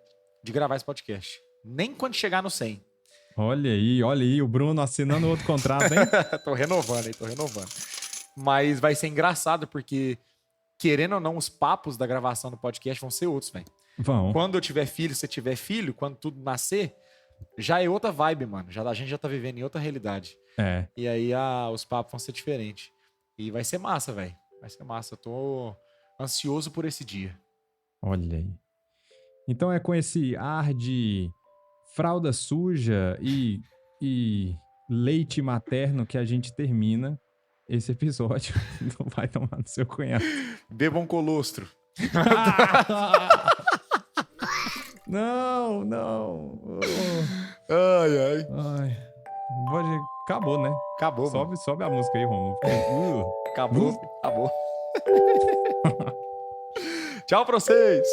Speaker 1: gravar esse podcast. Nem quando chegar no 100.
Speaker 2: Olha aí, o Bruno assinando outro contrato, hein?
Speaker 1: Tô renovando. Mas vai ser engraçado, porque, querendo ou não, os papos da gravação do podcast vão ser outros, velho.
Speaker 2: Vão.
Speaker 1: Quando eu tiver filho, se tiver filho, quando tudo nascer, já é outra vibe, mano. A gente já tá vivendo em outra realidade. E aí os papos vão ser diferentes. E vai ser massa, velho. Vai ser massa. Eu tô ansioso por esse dia.
Speaker 2: Olha aí. Então é com esse ar de fralda suja e leite materno que a gente termina esse episódio. Não vai tomar no seu cunhado.
Speaker 1: Bebam colostro.
Speaker 2: Não.
Speaker 1: Ai.
Speaker 2: Acabou, né?
Speaker 1: Acabou,
Speaker 2: sobe a música aí, Romulo.
Speaker 1: Acabou. Tchau pra vocês.